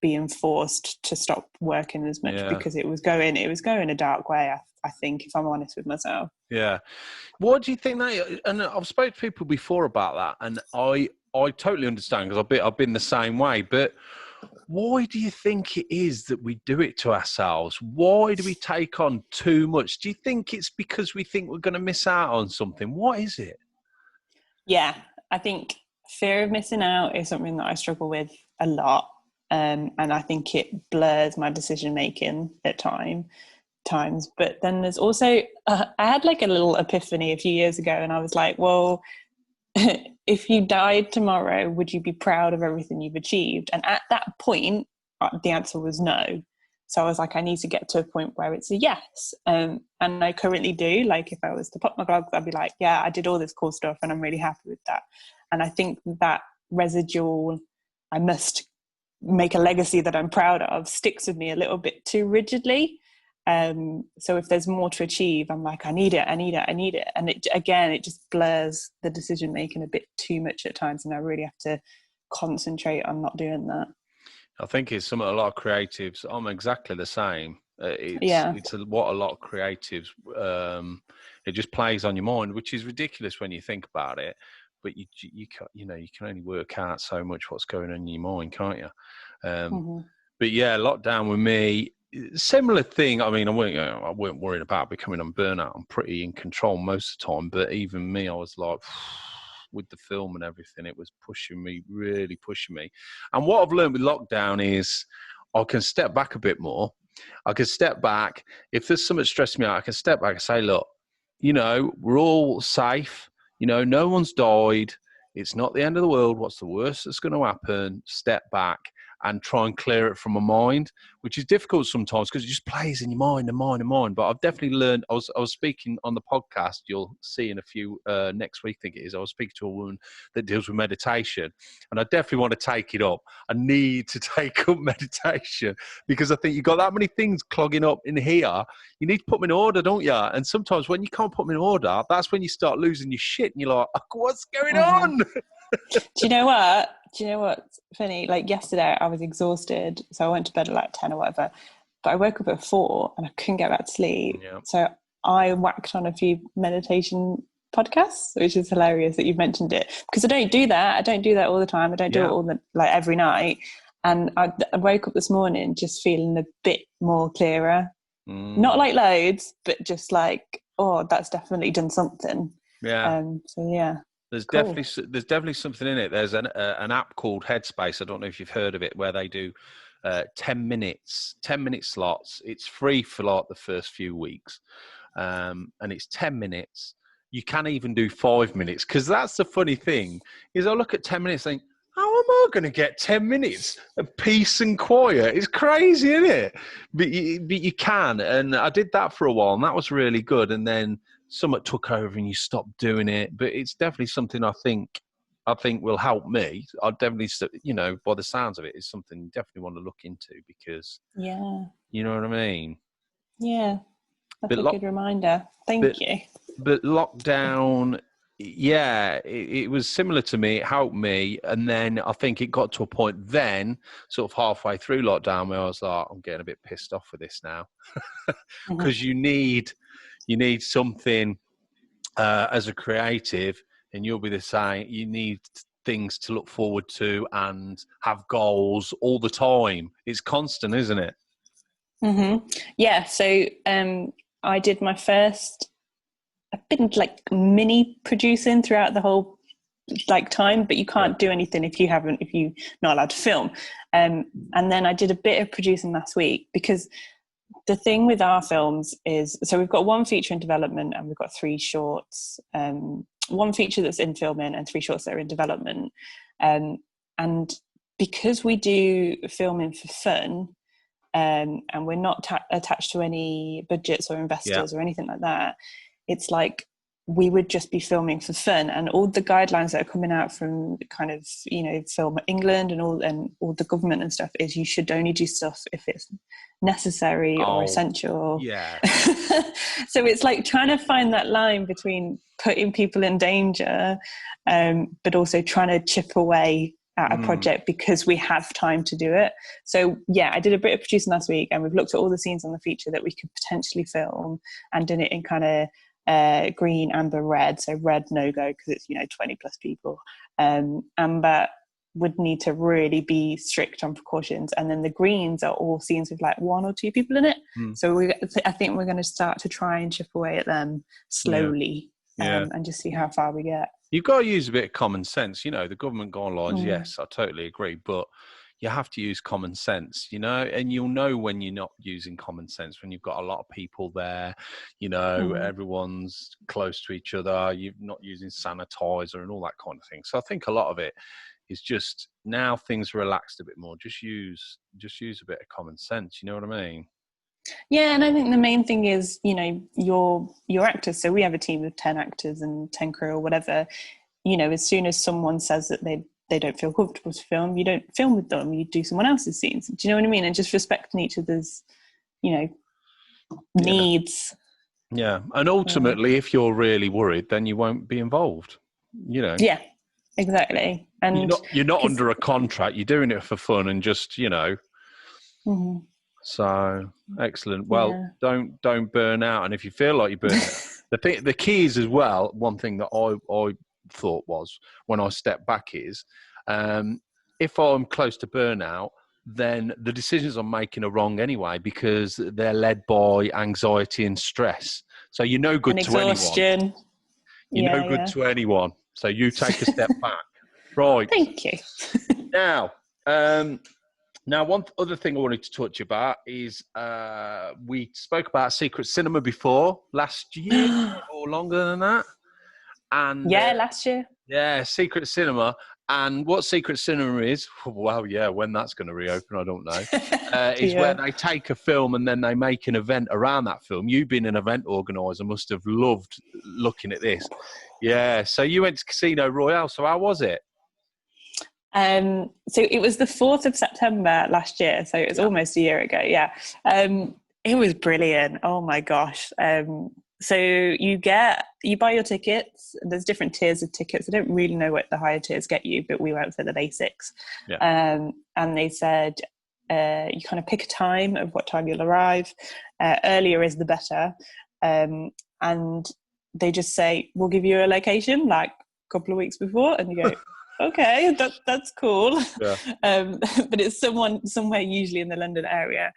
be enforced to stop working as much because it was going a dark way, I think, if I'm honest with myself. Yeah. What do you think and I've spoken to people before about that, and I totally understand because I've been the same way, but why do you think it is that we do it to ourselves? Why do we take on too much? Do you think it's because we think we're going to miss out on something? What is it? Yeah, I think fear of missing out is something that I struggle with a lot. And I think it blurs my decision making at times. But then there's also I had like a little epiphany a few years ago, and I was like, well, if you died tomorrow, would you be proud of everything you've achieved? And at that point the answer was no. So I was like, I need to get to a point where it's a yes. And I currently do. Like if I was to pop my clogs, I'd be like, yeah, I did all this cool stuff and I'm really happy with that. And I think that residual, I must make a legacy that I'm proud of, sticks with me a little bit too rigidly. So if there's more to achieve, I'm like, I need it. And it just blurs the decision making a bit too much at times. And I really have to concentrate on not doing that. I think it's a lot of creatives. I'm exactly the same. It's what a lot of creatives, it just plays on your mind, which is ridiculous when you think about it. But you can only work out so much what's going on in your mind, can't you? But yeah, lockdown with me, similar thing. I mean, I weren't worried about becoming on burnout. I'm pretty in control most of the time. But even me, I was like, with the film and everything, it was really pushing me. And what I've learned with lockdown is I can step back a bit more. I can step back. If there's something stressing me out, I can step back and say, look, we're all safe. No one's died. It's not the end of the world. What's the worst that's going to happen? Step back and try and clear it from my mind, which is difficult sometimes because it just plays in your mind and mind and mind. But I've definitely learned. I was speaking on the podcast. You'll see in a few next week, I think it is. I was speaking to a woman that deals with meditation, and I definitely want to take it up. I need to take up meditation because I think you've got that many things clogging up in here. You need to put them in order, don't you? And sometimes when you can't put them in order, that's when you start losing your shit, and you're like, what's going on? Do you know what's funny? Like yesterday I was exhausted, so I went to bed at like 10 or whatever, but I woke up at 4 and I couldn't get back to sleep. So I whacked on a few meditation podcasts, which is hilarious that you've mentioned it, because I don't do that all the time. I don't do it every night. And I woke up this morning just feeling a bit more clearer. Not like loads, but just like, oh, that's definitely done something. So yeah. There's definitely something in it. There's an app called Headspace. I don't know if you've heard of it, where they do 10 minute slots. It's free for like the first few weeks, and it's 10 minutes. You can even do 5 minutes, because that's the funny thing is I look at 10 minutes and think, how am I going to get 10 minutes of peace and quiet? It's crazy, isn't it? But you can, and I did that for a while, and that was really good. And then somewhat took over and you stopped doing it. But it's definitely something I think will help me. I definitely, by the sounds of it, it's something you definitely want to look into because, you know what I mean? Yeah, that's But a good reminder. Thank you. But lockdown, yeah, it was similar to me. It helped me. And then I think it got to a point then, sort of halfway through lockdown, where I was like, I'm getting a bit pissed off with this now. Because you need something as a creative, and you'll be the same. You need things to look forward to and have goals all the time. It's constant, isn't it? Yeah. So I did my first. I've been like mini producing throughout the whole time, but you can't do anything if you're not allowed to film. And then I did a bit of producing last week, because the thing with our films is, so we've got one feature in development and we've got 3 shorts, one feature that's in filming and 3 shorts that are in development. And because we do filming for fun, and we're not attached to any budgets or investors or anything like that, it's like we would just be filming for fun. And all the guidelines that are coming out from kind of, Film England and all the government and stuff is you should only do stuff if it's necessary or essential. Yeah. So it's like trying to find that line between putting people in danger, but also trying to chip away at a project because we have time to do it. So I did a bit of producing last week, and we've looked at all the scenes on the feature that we could potentially film and done it in kind of green, amber, red. So red, no go, because it's 20 plus people. Amber would need to really be strict on precautions, and then the greens are all scenes with like 1 or 2 people in it. So I think we're going to start to try and chip away at them slowly, and just see how far we get. You've got to use a bit of common sense. The government guidelines, yes, I totally agree, but you have to use common sense, and you'll know when you're not using common sense, when you've got a lot of people there, everyone's close to each other, you're not using sanitizer and all that kind of thing. So I think a lot of it is just, now things are relaxed a bit more, just use a bit of common sense, you know what I mean? Yeah, and I think the main thing is, your actors. So we have a team of 10 actors and 10 crew or whatever. As soon as someone says that they don't feel comfortable to film, you don't film with them, you do someone else's scenes. Do you know what I mean? And just respecting each other's, needs. Yeah, and ultimately, if you're really worried, then you won't be involved, Yeah, exactly. And you're not under a contract, you're doing it for fun and just, So excellent. Well, don't burn out, and if you feel like you're burning out, the key is as well. One thing that I thought was, when I step back, is if I'm close to burnout, then the decisions I'm making are wrong anyway, because they're led by anxiety and stress. So you're no good to anyone. You're no good to anyone. So you take a step back. Right. Thank you. Now, one other thing I wanted to talk to you about is we spoke about Secret Cinema before, last year or longer than that. And last year. Yeah, Secret Cinema. And what Secret Cinema is, well, when that's going to reopen, I don't know, is where they take a film and then they make an event around that film. You being an event organiser must have loved looking at this. Yeah, so you went to Casino Royale, so how was it? So it was the 4th of September last year, so it was almost a year ago. It was brilliant. Oh my gosh. So you buy your tickets. There's different tiers of tickets. I don't really know what the higher tiers get you, but we went for the basics. And they said you kind of pick a time of what time you'll arrive. Earlier is the better. And they just say, we'll give you a location like a couple of weeks before, and you go, okay, that's cool. But it's somewhere usually in the London area.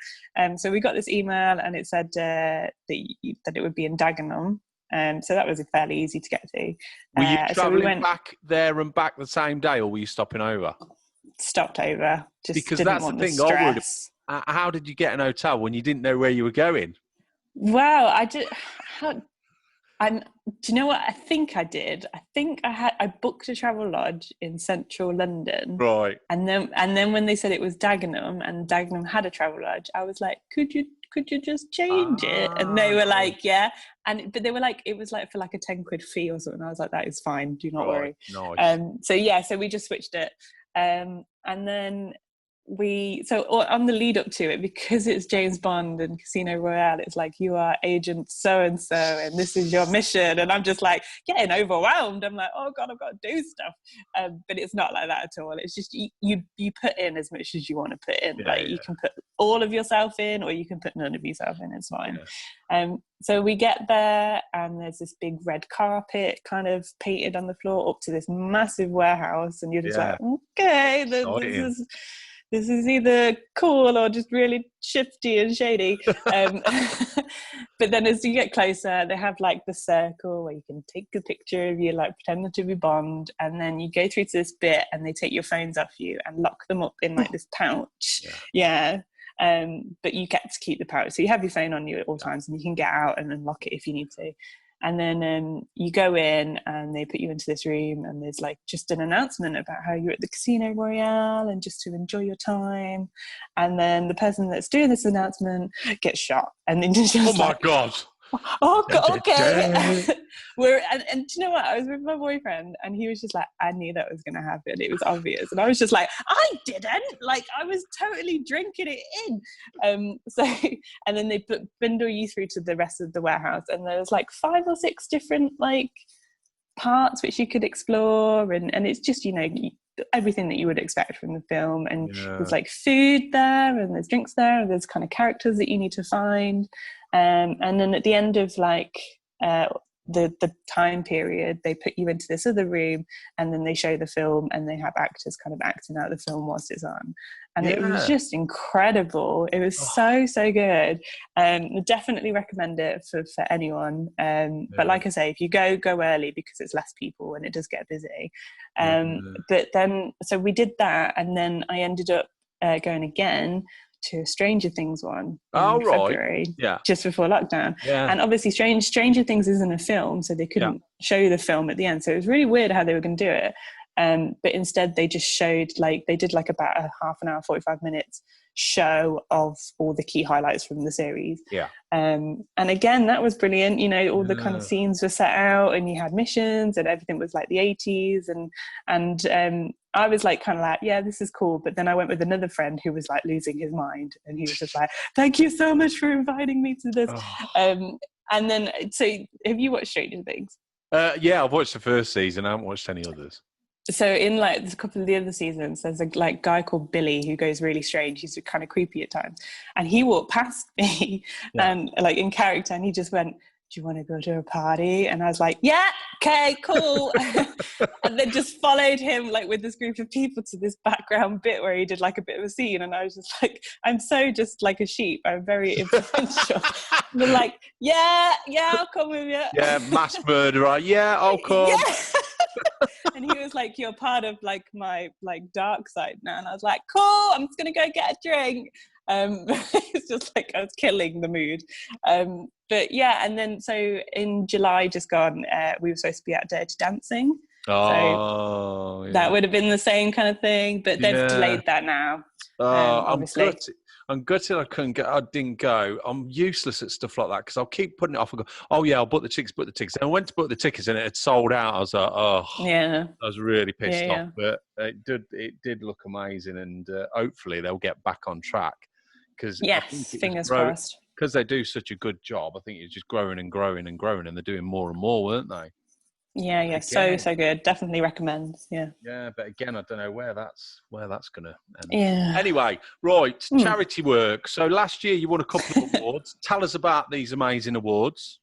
So we got this email, and it said that it would be in Dagenham. So that was fairly easy to get to. Were you travelling back there and back the same day, or were you stopping over? Stopped over. Just because didn't that's want the thing. stress. How did you get an hotel when you didn't know where you were going? Well, And do you know what I think I did? I think I booked a travel lodge in central London. Right. And then when they said it was Dagenham and Dagenham had a travel lodge, I was like, could you just change it? And they were like, yeah. But they were like, it was like for like a 10 quid fee or something. I was like, that is fine, do not worry. Nice. So we just switched it. And then on the lead up to it, because it's James Bond and Casino Royale, it's like, you are agent so and so and this is your mission, and I'm just like getting overwhelmed. I'm like, oh god, I've got to do stuff. But it's not like that at all. It's just you put in as much as you want to put in. You can put all of yourself in, or you can put none of yourself in. It's fine. So we get there and there's this big red carpet kind of painted on the floor up to this massive warehouse, and you're just like, okay, this is either cool or just really shifty and shady. But then as you get closer, they have like the circle where you can take a picture of you, like pretending to be Bond. And then you go through to this bit and they take your phones off you and lock them up in like this pouch. But you get to keep the pouch. So you have your phone on you at all times and you can get out and unlock it if you need to. And then you go in and they put you into this room and there's like just an announcement about how you're at the Casino Royale and just to enjoy your time. And then the person that's doing this announcement gets shot. And then just my God. Oh god, okay. And do you know what? I was with my boyfriend and he was just like, I knew that was going to happen. It was obvious. And I was just like, I didn't. Like, I was totally drinking it in. And then they bundle you through to the rest of the warehouse, and there was like 5 or 6 different like parts which you could explore, and it's just, everything that you would expect from the film. And there's like food there, and there's drinks there, and there's kind of characters that you need to find. And then at the end of like the time period, they put you into this other room, and then they show the film, and they have actors kind of acting out the film whilst it's on. And it was just incredible. It was so good. Definitely recommend it for anyone. But like I say, if you go early, because it's less people and it does get busy. But then, so we did that, and then I ended up going again to a Stranger Things one in February, just before lockdown. And obviously Stranger Things isn't a film, so they couldn't show you the film at the end. So it was really weird how they were going to do it. But instead they just showed, like, they did like about a half an hour, 45 minutes show of all the key highlights from the series. And again, that was brilliant. All the kind of scenes were set out, and you had missions, and everything was like the 80s. And I was like, kind of like, yeah, this is cool. But then I went with another friend who was like losing his mind, and he was just like, thank you so much for inviting me to this. And then, so have you watched Stranger Things? I've watched the first season. I haven't watched any others. So in like there's a couple of the other seasons, there's a like guy called Billy who goes really strange. He's kind of creepy at times, and he walked past me and like in character, and he just went, do you want to go to a party? And I was like, yeah, okay, cool. And then just followed him like with this group of people to this background bit where he did like a bit of a scene, and I was just like, I'm so just like a sheep. I'm very influential. They're like, yeah, I'll come with you. Yeah, mass murderer. Yeah, I'll come. Yeah. And he was like, you're part of like my like dark side now. And I was like, cool, I'm just gonna go get a drink. It's just like I was killing the mood. But yeah, and then so in July just gone, we were supposed to be at Dirty Dancing. That would have been the same kind of thing, but they've delayed that now. Obviously. I'm gutted I didn't go. I'm useless at stuff like that because I'll keep putting it off and go, oh yeah, I'll book the tickets. And I went to book the tickets and it had sold out. I was like, oh, I was really pissed off. But it did look amazing, and hopefully they'll get back on track. Cause fingers crossed. Because they do such a good job. I think it's just growing and growing and growing, and they're doing more and more, weren't they? Yeah, again, so good. Definitely recommend. Yeah, but again, I don't know where that's gonna end. Yeah. Anyway, right, charity work. So last year you won a couple of awards. Tell us about these amazing awards.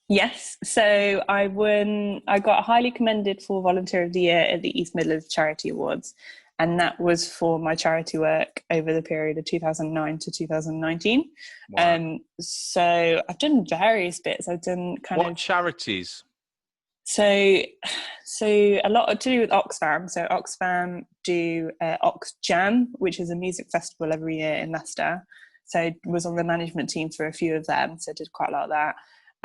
Yes, so I got highly commended for Volunteer of the Year at the East Midlands Charity Awards, and that was for my charity work over the period of 2009 to 2019. Wow. So I've done various bits. I've done what charities? So a lot to do with Oxfam. So Oxfam do Ox Jam, which is a music festival every year in Leicester. So I was on the management team for a few of them, so I did quite a lot of that.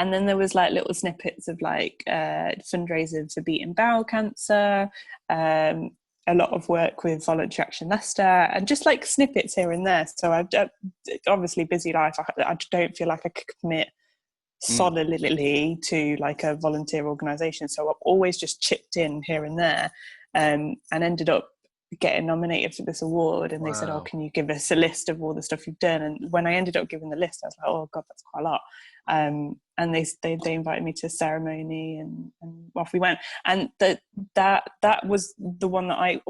And then there was like little snippets of like fundraising for beating bowel cancer, a lot of work with Voluntary Action Leicester, and just like snippets here and there. So I obviously busy life. I don't feel like I could commit solidly to like a volunteer organisation. So I've always just chipped in here and there, and ended up getting nominated for this award. And they said, "Oh, can you give us a list of all the stuff you've done?" And when I ended up giving the list, I was like, "Oh God, that's quite a lot." And they invited me to a ceremony, and off we went. And that was the one that I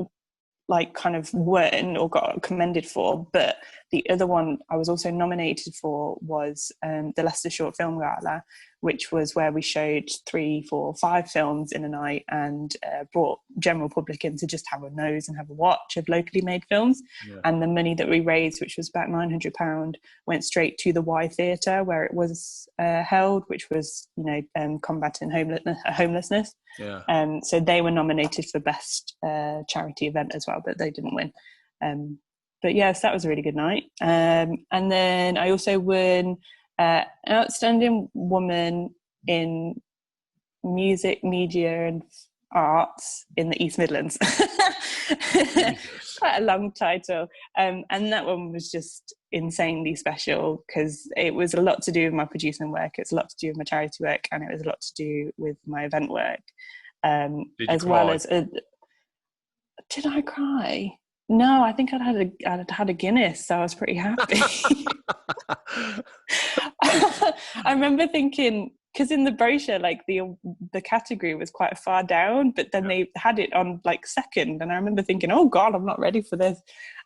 like kind of won or got commended for. But the other one I was also nominated for was the Leicester Short Film Gala, which was where we showed 3, 4, 5 films in a night, and brought general public in to just have a nose and have a watch of locally made films. And the money that we raised, which was about £900, went straight to the Y Theatre where it was held, which was, you know, combating homelessness. So they were nominated for best charity event as well, but they didn't win. But yes, that was a really good night. And then I also won an Outstanding Woman in Music, Media and Arts in the East Midlands. Quite a long title. And that one was just insanely special because it was a lot to do with my producing work, it's a lot to do with my charity work, and it was a lot to do with my event work. As well as did I cry? No, I think I'd had a Guinness, so I was pretty happy. I remember thinking, because in the brochure, like the category was quite far down, but then they had it on like second, and I remember thinking, oh God, I'm not ready for this.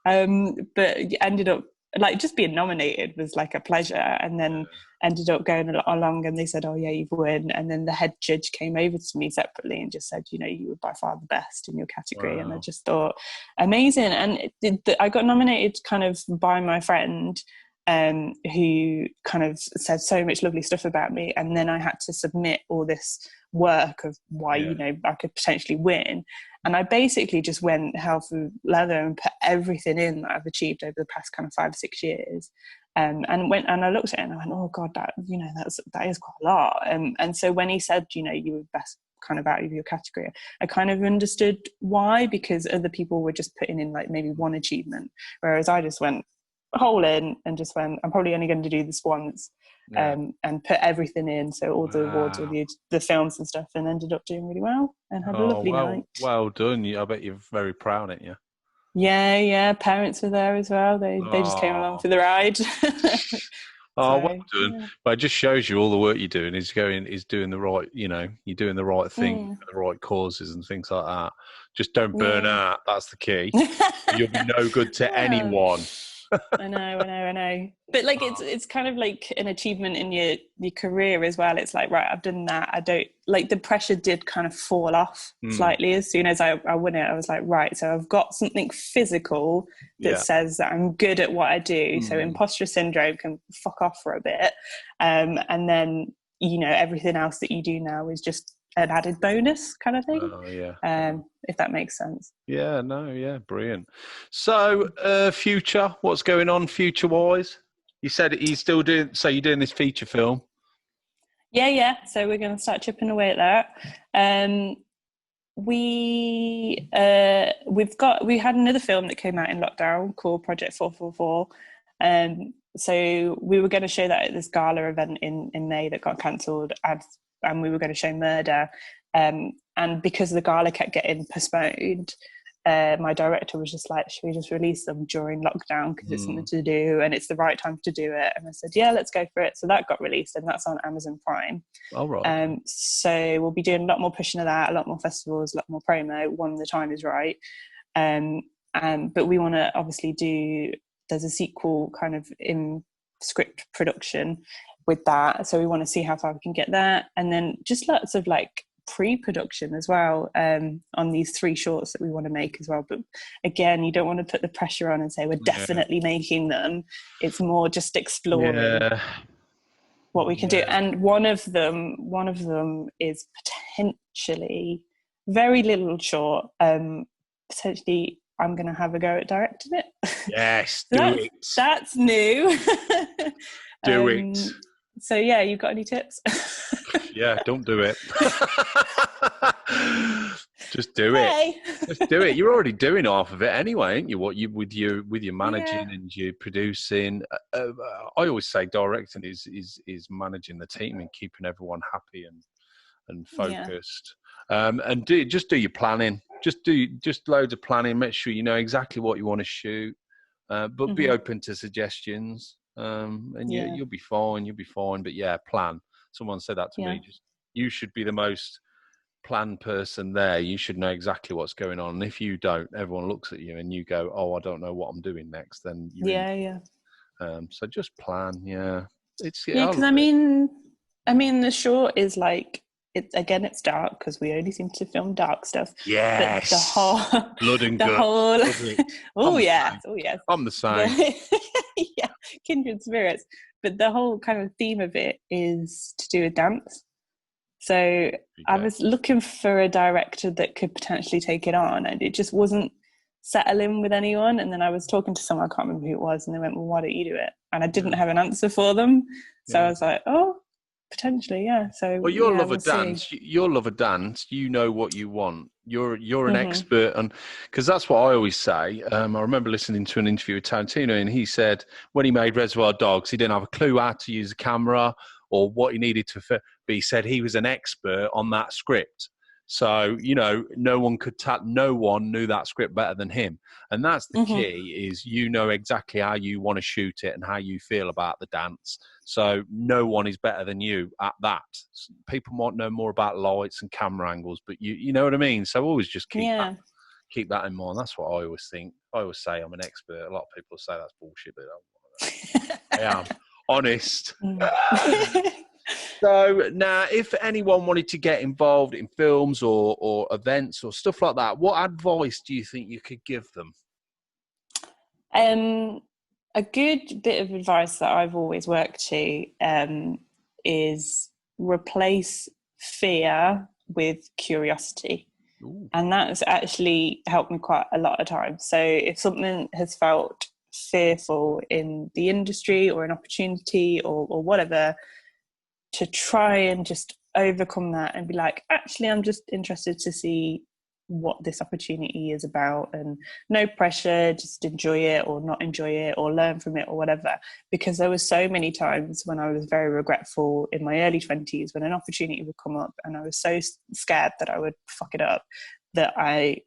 But ended up like just being nominated was like a pleasure, and then ended up going along, and they said, oh yeah, you've won. And then the head judge came over to me separately and just said, you know, you were by far the best in your category. And I just thought, amazing. And I got nominated kind of by my friend, who kind of said so much lovely stuff about me, and then I had to submit all this work of why you know I could potentially win. And I basically just went hell for leather and put everything in that I've achieved over the past kind of 5 or 6 years, and I looked at it and I went, oh God, that is quite a lot. And so when he said, you know, you were best kind of out of your category, I kind of understood why, because other people were just putting in like maybe one achievement, whereas I just went whole in and just went, I'm probably only going to do this once, and put everything in, so all the awards, all the films and stuff, and ended up doing really well and had a lovely night. Well done. I bet you're very proud of you. Yeah, parents were there as well. They just came along for the ride. Well done. Yeah. But it just shows you all the work you're doing is doing the right, you know, you're doing the right thing for the right causes and things like that. Just don't burn out. That's the key. You'll be no good to anyone. I know. But like it's kind of like an achievement in your career as well. It's like, right, I've done that. I don't like, the pressure did kind of fall off slightly as soon as I won it. I was like, right, so I've got something physical that says that I'm good at what I do. So imposter syndrome can fuck off for a bit. And then, you know, everything else that you do now is just an added bonus kind of thing. If that makes sense. Brilliant. So future, what's going on future wise? You said you're still doing, so you're doing this feature film. So we're going to start chipping away at that. We had another film that came out in lockdown called Project 444. So we were going to show that at this gala event in May that got cancelled, and we were going to show Murder. And because the gala kept getting postponed, my director was just like, should we just release them during lockdown because it's something to do and it's the right time to do it? And I said, yeah, let's go for it. So that got released, and that's on Amazon Prime. All right. So we'll be doing a lot more pushing of that, a lot more festivals, a lot more promo when the time is right. But we want to obviously there's a sequel kind of in script production with that, so we want to see how far we can get that, and then just lots of like pre-production as well on these 3 shorts that we want to make as well. But again, you don't want to put the pressure on and say we're definitely making them. It's more just exploring what we can do. And one of them is potentially very little short. Potentially I'm going to have a go at directing it. Yes, That's new. Do it. So yeah, you got any tips? Yeah, don't do it. Just do it. Hey. Just do it. You're already doing half of it anyway, aren't you? What you with your managing Yeah. and your producing. I always say directing is managing the team and keeping everyone happy and Yeah. focused. And do your planning. Just loads of planning. Make sure you know exactly what you want to shoot. But be open to suggestions. And Yeah. you'll be fine. You'll be fine. But yeah, plan. Someone said that to Yeah. me. You should be the most planned person there. You should know exactly what's going on. And if you don't, everyone looks at you and you go, "Oh, I don't know what I'm doing next." Then you're in. Yeah. So just plan. Yeah, Yeah, I because love it. I mean, the short is like it's dark because we only seem to film dark stuff. But the Yes, whole, blood and the guts. whole, Love it. oh I'm the yes, same. oh yes, I'm the same. yeah, kindred spirits. But the whole kind of theme of it is to do with dance. So I was looking for a director that could potentially take it on, and it just wasn't settling with anyone. And then I was talking to someone, I can't remember who it was, and they went, "Well, why don't you do it?" And I didn't have an answer for them, so I was like, "Oh, potentially, yeah." So Well, you'll yeah, love a we'll see. dance. You'll love a dance. You know what you want. You're an Mm-hmm. expert, and because that's what I always say. I remember listening to an interview with Tarantino, and he said when he made Reservoir Dogs, he didn't have a clue how to use a camera or what he needed to. But he said he was an expert on that script. So no one no one knew that script better than him, and that's the Mm-hmm. key. Is exactly how you want to shoot it and how you feel about the dance. So no one is better than you at that. People might know more about lights and camera angles, but you know what I mean. So always just keep that in mind. That's what I always think. I always say I'm an expert. A lot of people say that's bullshit, but I am honest. So now, if anyone wanted to get involved in films or events or stuff like that, what advice do you think you could give them? A good bit of advice that I've always worked to is replace fear with curiosity. Ooh. And that's actually helped me quite a lot of times. So if something has felt fearful in the industry or an opportunity or whatever, to try and just overcome that and be like, actually, I'm just interested to see what this opportunity is about, and no pressure, just enjoy it or not enjoy it or learn from it or whatever. Because there were so many times when I was very regretful in my early 20s when an opportunity would come up and I was so scared that I would fuck it up that I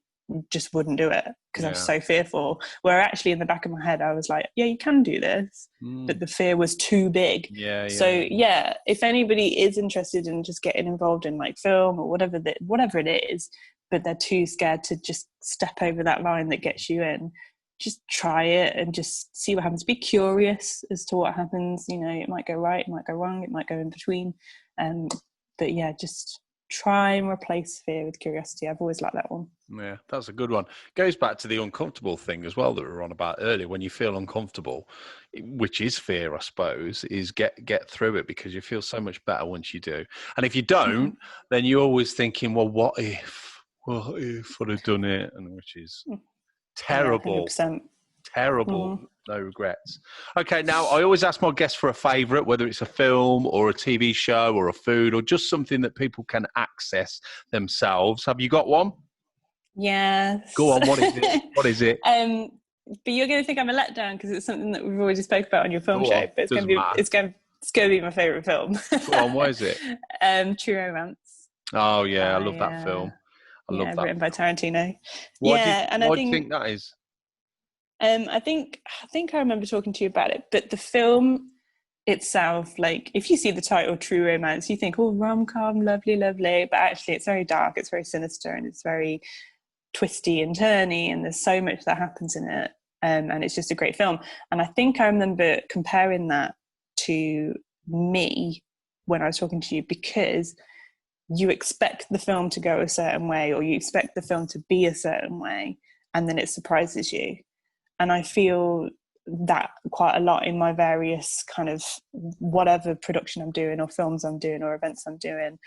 just wouldn't do it because I was so fearful, where actually in the back of my head I was like, yeah, you can do this, but the fear was too big. So if anybody is interested in just getting involved in like film or whatever it is, but they're too scared to just step over that line that gets you in, just try it and just see what happens. Be curious as to what happens. It might go right, it might go wrong, it might go in between, but yeah, just try and replace fear with curiosity. I've always liked that one. Yeah, that's a good one. Goes back to the uncomfortable thing as well that we were on about earlier. When you feel uncomfortable, which is fear, I suppose, is get through it, because you feel so much better once you do. And if you don't, then you're always thinking, well, what if I'd have done it? And which is terrible. Yeah, 100%. Terrible. No regrets. Okay, now I always ask my guests for a favourite, whether it's a film or a TV show or a food or just something that people can access themselves. Have you got one? Yes. Go on, what is it? What is it? But you're going to think I'm a letdown because it's something that we've already spoke about on your film Go show. on. But it's going to be my favourite film. Go on, what is it? True Romance. Oh yeah, I love that film. I love that. Written by Tarantino. Why and do you think that is? I think I remember talking to you about it, but the film itself, like if you see the title True Romance, you think, oh, rom-com, lovely, lovely, but actually it's very dark, it's very sinister, and it's very twisty and turny, and there's so much that happens in it, and it's just a great film. And I think I remember comparing that to me when I was talking to you, because you expect the film to go a certain way, or you expect the film to be a certain way, and then it surprises you. And I feel that quite a lot in my various kind of whatever production I'm doing or films I'm doing or events I'm doing.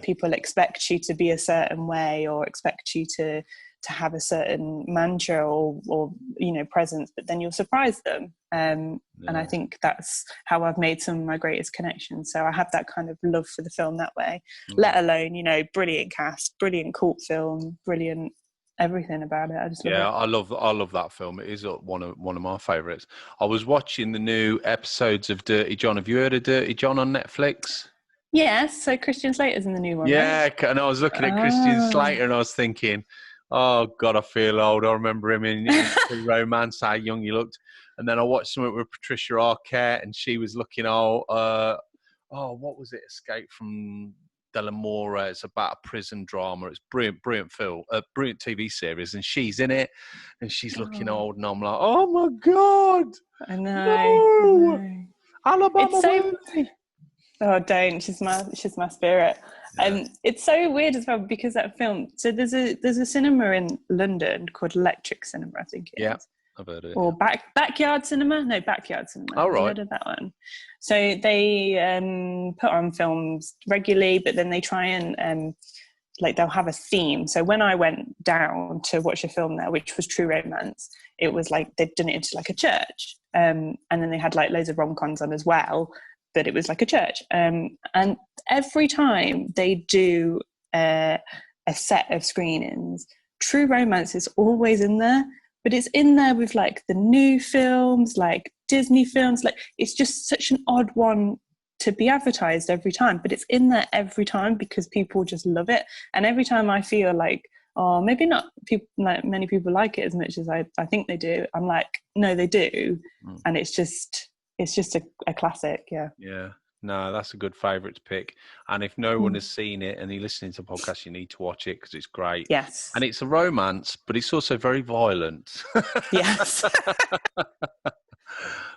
People expect you to be a certain way or expect you to to have a certain mantra or presence, but then you'll surprise them. And I think that's how I've made some of my greatest connections. So I have that kind of love for the film that way, let alone, brilliant cast, brilliant cult film, brilliant everything about it. I just love it. I love that film. It is one of my favourites. I was watching the new episodes of Dirty John. Have you heard of Dirty John on Netflix? Yes, so Christian Slater's in the new one, right? Yeah, and I was looking at Christian Slater and I was thinking, oh God, I feel old. I remember him in True Romance, how young he looked. And then I watched something with Patricia Arquette and she was looking old. What was it? Escape from Delamora. It's about a prison drama. It's brilliant film, brilliant TV series, and she's in it, and she's looking old, and I'm like, oh my God, I know. No. Alabama. Oh, don't! She's my spirit. Yeah. It's so weird as well because that film. So there's a cinema in London called Electric Cinema, I think it is. I've heard it. Or Backyard Cinema? No, Backyard Cinema. Oh, right. I've heard of that one. So they put on films regularly, but then they try and they'll have a theme. So when I went down to watch a film there, which was True Romance, it was like they'd done it into like a church, and then they had like loads of rom-coms on as well, but it was like a church. And every time they do a set of screenings, True Romance is always in there. But it's in there with like the new films, like Disney films. Like it's just such an odd one to be advertised every time. But it's in there every time because people just love it. And every time I feel like, oh, maybe not people, like many people like it as much as I think they do. I'm like, no, they do. And it's just a classic. Yeah. Yeah. No, that's a good favourite to pick. And if no one has seen it and you're listening to the podcast, you need to watch it because it's great. Yes. And it's a romance, but it's also very violent. Yes.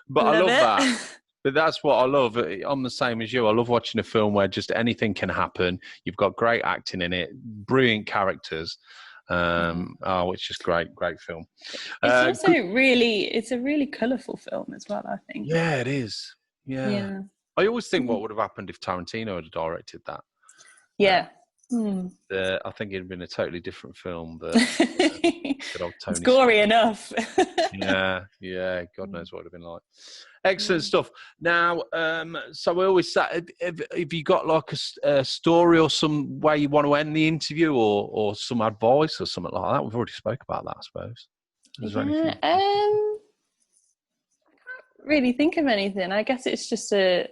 But I love that. But that's what I love. I'm the same as you. I love watching a film where just anything can happen. You've got great acting in it, brilliant characters. It's just great film. It's also it's a really colourful film as well, I think. Yeah, it is. Yeah. I always think what would have happened if Tarantino had directed that. Yeah. I think it'd been a totally different film. But good old Tony. It's gory enough. Yeah. God knows what it would have been like. Excellent stuff. Now, so we always say, have you got like a story or some way you want to end the interview, or some advice or something like that? We've already spoke about that, I suppose. Is there anything? I can't really think of anything. I guess it's just a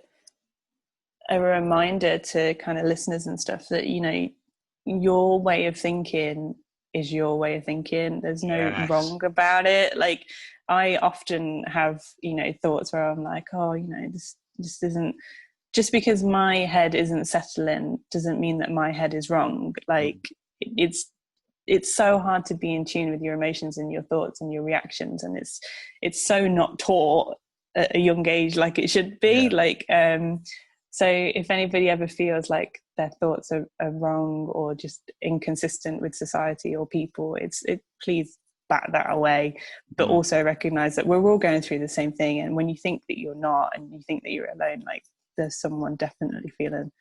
reminder to kind of listeners and stuff that, your way of thinking is your way of thinking. There's no wrong about it. Like I often have, thoughts where I'm like, oh, this isn't, just because my head isn't settling doesn't mean that my head is wrong. Like it's so hard to be in tune with your emotions and your thoughts and your reactions. And it's so not taught at a young age like it should be. So if anybody ever feels like their thoughts are wrong or just inconsistent with society or people, please back that away, but also recognize that we're all going through the same thing. And when you think that you're not, and you think that you're alone, like there's someone definitely feeling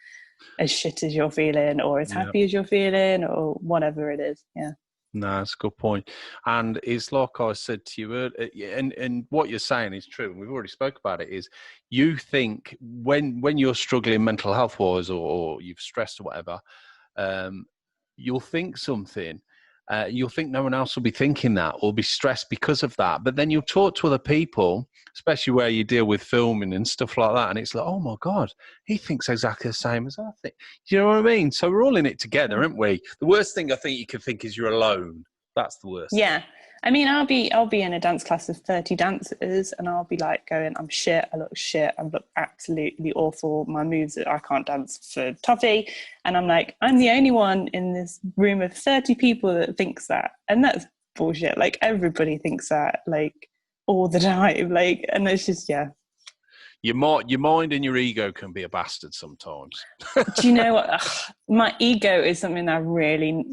as shit as you're feeling, or as happy as you're feeling, or whatever it is. Yeah. No, that's a good point. And it's like I said to you earlier, and what you're saying is true, and we've already spoke about it, is you think when you're struggling mental health-wise or you've stressed or whatever, you'll think something. You'll think no one else will be thinking that or be stressed because of that. But then you'll talk to other people, especially where you deal with filming and stuff like that. And it's like, oh my God, he thinks exactly the same as I think. Do you know what I mean? So we're all in it together, aren't we? The worst thing I think you can think is you're alone. That's the worst. Yeah. I mean, I'll be in a dance class of 30 dancers and I'll be like going, I'm shit, I look shit, I look absolutely awful, my moves, I can't dance for toffee. And I'm like, I'm the only one in this room of 30 people that thinks that. And that's bullshit. Like everybody thinks that, like all the time. Like, and it's just, Your mind and your ego can be a bastard sometimes. Do you know what? My ego is something I really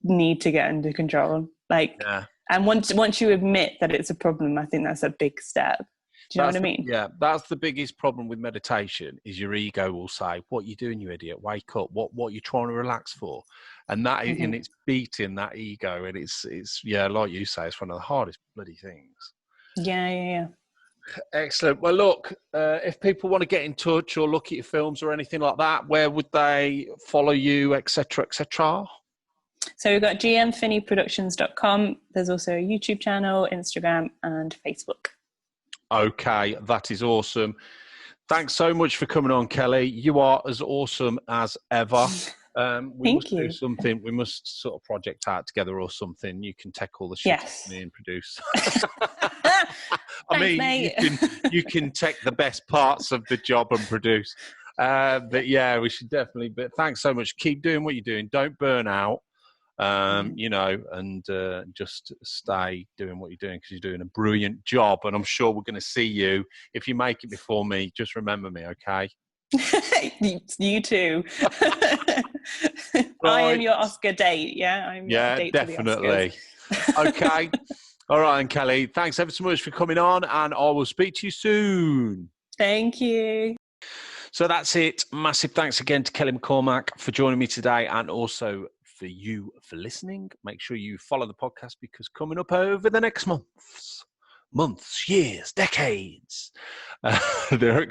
need to get under control. Like, and once you admit that it's a problem, I think that's a big step. Do you know what I mean? Yeah, that's the biggest problem with meditation is your ego will say, "What are you doing, you idiot? Wake up! What are you trying to relax for?" And and it's beating that ego, and it's yeah, like you say, it's one of the hardest bloody things. Yeah. Excellent. Well, look, if people want to get in touch or look at your films or anything like that, where would they follow you, etc., etc.? So we've got gmfinneyproductions.com. There's also a YouTube channel, Instagram, and Facebook. Okay, that is awesome. Thanks so much for coming on, Kelly. You are as awesome as ever. Thank you. Do something. We must sort of project out together or something. You can take all the shit off me and produce. I mean, mate. you can take the best parts of the job and produce. But yeah, we should definitely. But thanks so much. Keep doing what you're doing. Don't burn out. You know, and just stay doing what you're doing because you're doing a brilliant job. And I'm sure we're going to see you. If you make it before me, just remember me, okay? You too. Right. I am your Oscar date. Yeah, I'm your date definitely. To the Oscars. Okay. All right, and Kelly, thanks ever so much for coming on, and I will speak to you soon. Thank you. So that's it. Massive thanks again to Kelly McCormack for joining me today, and also for you for listening. Make sure you follow the podcast because coming up over the next months, years, decades, there are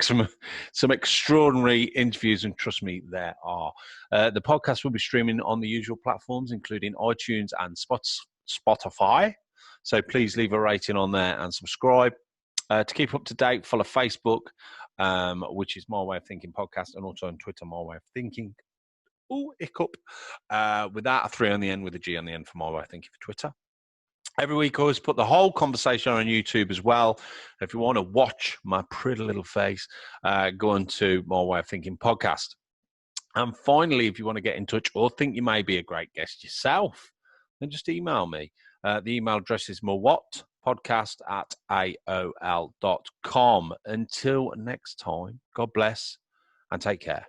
some extraordinary interviews, and trust me, there are. The podcast will be streaming on the usual platforms, including iTunes and Spotify. So please leave a rating on there and subscribe. To keep up to date, follow Facebook, which is My Way of Thinking Podcast, and also on Twitter, My Way of Thinking. Oh, hiccup. Without a 3 on the end, with a G on the end for My Way of Thinking for Twitter. Every week, I always put the whole conversation on YouTube as well. If you want to watch my pretty little face, go on to My Way of Thinking Podcast. And finally, if you want to get in touch or think you may be a great guest yourself, then just email me. The email address is mowhatpodcast@aol.com. Until next time, God bless and take care.